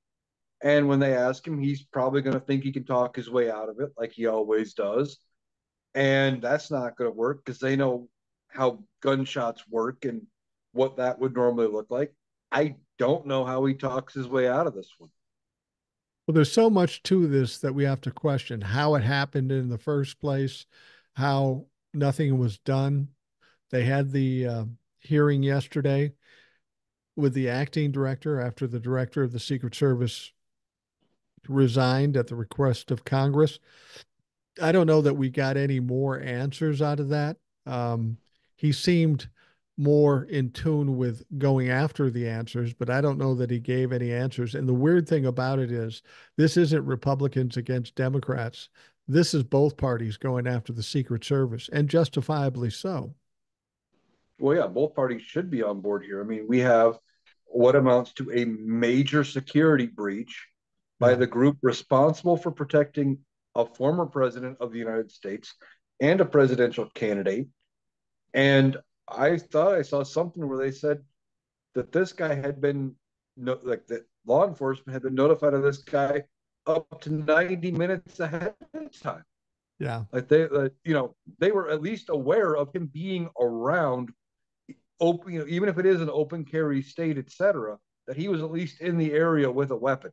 And when they ask him, he's probably going to think he can talk his way out of it, like he always does. And that's not going to work because they know how gunshots work and what that would normally look like. I don't know how he talks his way out of this one. Well, there's so much to this that we have to question how it happened in the first place, how nothing was done. They had the hearing yesterday with the acting director after the director of the Secret Service resigned at the request of Congress. I don't know that we got any more answers out of that. Um, he seemed more in tune with going after the answers, but I don't know that he gave any answers. And the weird thing about it is, this isn't Republicans against Democrats. This is both parties going after the Secret Service, and justifiably so. Well, yeah, both parties should be on board here. I mean, we have what amounts to a major security breach by Yeah. the group responsible for protecting a former president of the United States and a presidential candidate. And I thought I saw something where they said that this guy had been like that law enforcement had been notified of this guy up to 90 minutes ahead of time. Yeah. Like they were at least aware of him being around open, even if it is an open carry state, etc., that he was at least in the area with a weapon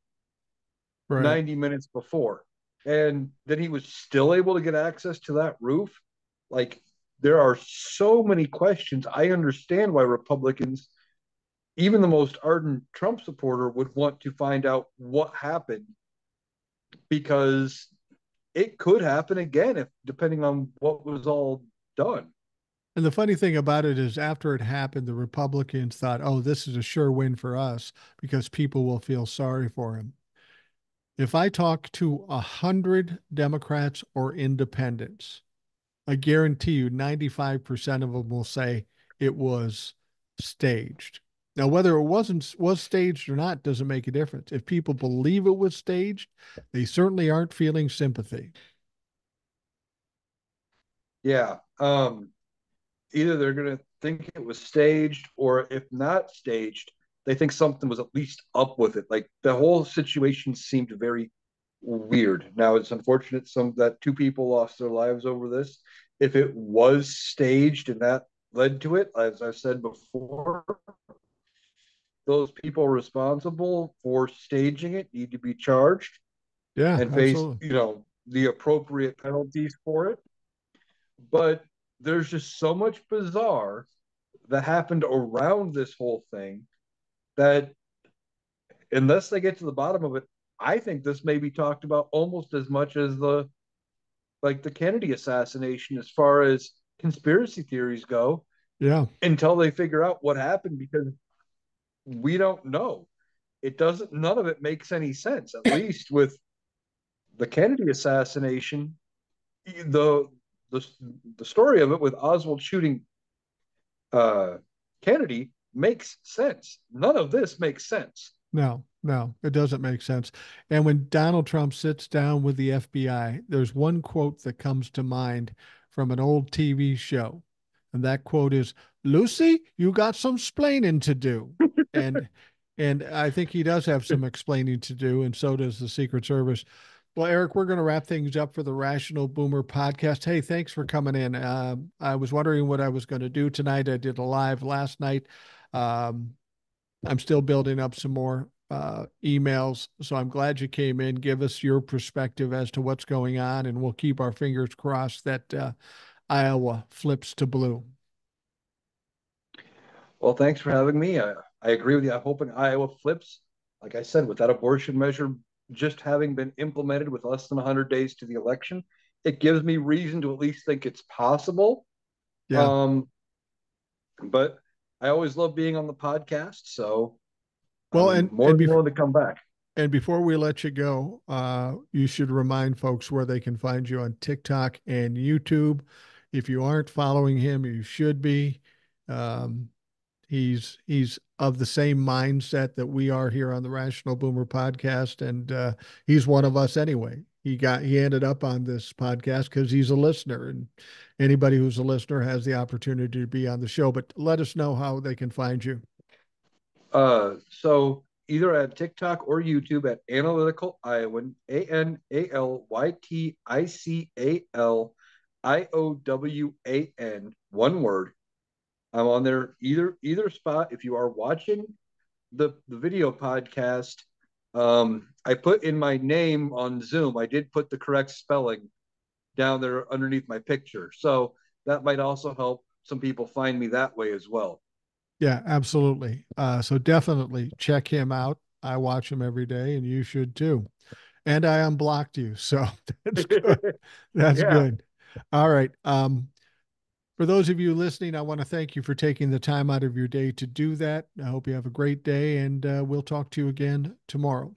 Right. 90 minutes before. And then he was still able to get access to that roof. Like, there are so many questions. I understand why Republicans, even the most ardent Trump supporter, would want to find out what happened because it could happen again if depending on what was all done. And the funny thing about it is, after it happened, the Republicans thought, oh, this is a sure win for us because people will feel sorry for him. If I talk to 100 Democrats or independents, I guarantee you 95% of them will say it was staged. Now, whether it was staged or not doesn't make a difference. If people believe it was staged, they certainly aren't feeling sympathy. Yeah. Either they're going to think it was staged, or if not staged, they think something was at least up with it. Like, the whole situation seemed very weird. Now, it's unfortunate that two people lost their lives over this. If it was staged and that led to it, as I've said before, those people responsible for staging it need to be charged Yeah, and face, absolutely. the appropriate penalties for it. But there's just so much bizarre that happened around this whole thing that unless they get to the bottom of it, I think this may be talked about almost as much as the Kennedy assassination as far as conspiracy theories go Yeah. until they figure out what happened because we don't know. It doesn't none of it makes any sense, at least with the Kennedy assassination, the the, the story of it with Oswald shooting uh, Kennedy makes sense. None of this makes sense. No, no, it doesn't make sense. And when Donald Trump sits down with the FBI, there's one quote that comes to mind from an old TV show. And that quote is, Lucy, you got some splaining to do. And and I think he does have some explaining to do, and so does the Secret Service. Well, Eric, we're going to wrap things up for the Rational Boomer podcast. Hey, thanks for coming in. I was wondering what I was going to do tonight. I did a live last night. Um, I'm still building up some more emails. So I'm glad you came in. Give us your perspective as to what's going on, and we'll keep our fingers crossed that Iowa flips to blue. Well, thanks for having me. I agree with you. I'm hoping Iowa flips. Like I said, with that abortion measure just having been implemented with less than 100 days to the election, it gives me reason to at least think it's possible. Yeah. Um, but I always love being on the podcast, so Well, I'm more than willing to come back. and before we let you go, you should remind folks where they can find you on TikTok and YouTube. If you aren't following him, you should be. Um, he's of the same mindset that we are here on the Rational Boomer podcast, and he's one of us anyway. He ended up on this podcast because he's a listener, and anybody who's a listener has the opportunity to be on the show. But let us know how they can find you. So either at TikTok or YouTube at Analytical Iowan, ANALYTICALIOWAN, one word. I'm on there either spot. If you are watching the video podcast, I put in my name on Zoom. I did put the correct spelling down there underneath my picture, so that might also help some people find me that way as well. Yeah, absolutely. So definitely check him out. I watch him every day, and you should too. And I unblocked you, so that's good. That's Yeah. good. All right. For those of you listening, I want to thank you for taking the time out of your day to do that. I hope you have a great day, and we'll talk to you again tomorrow.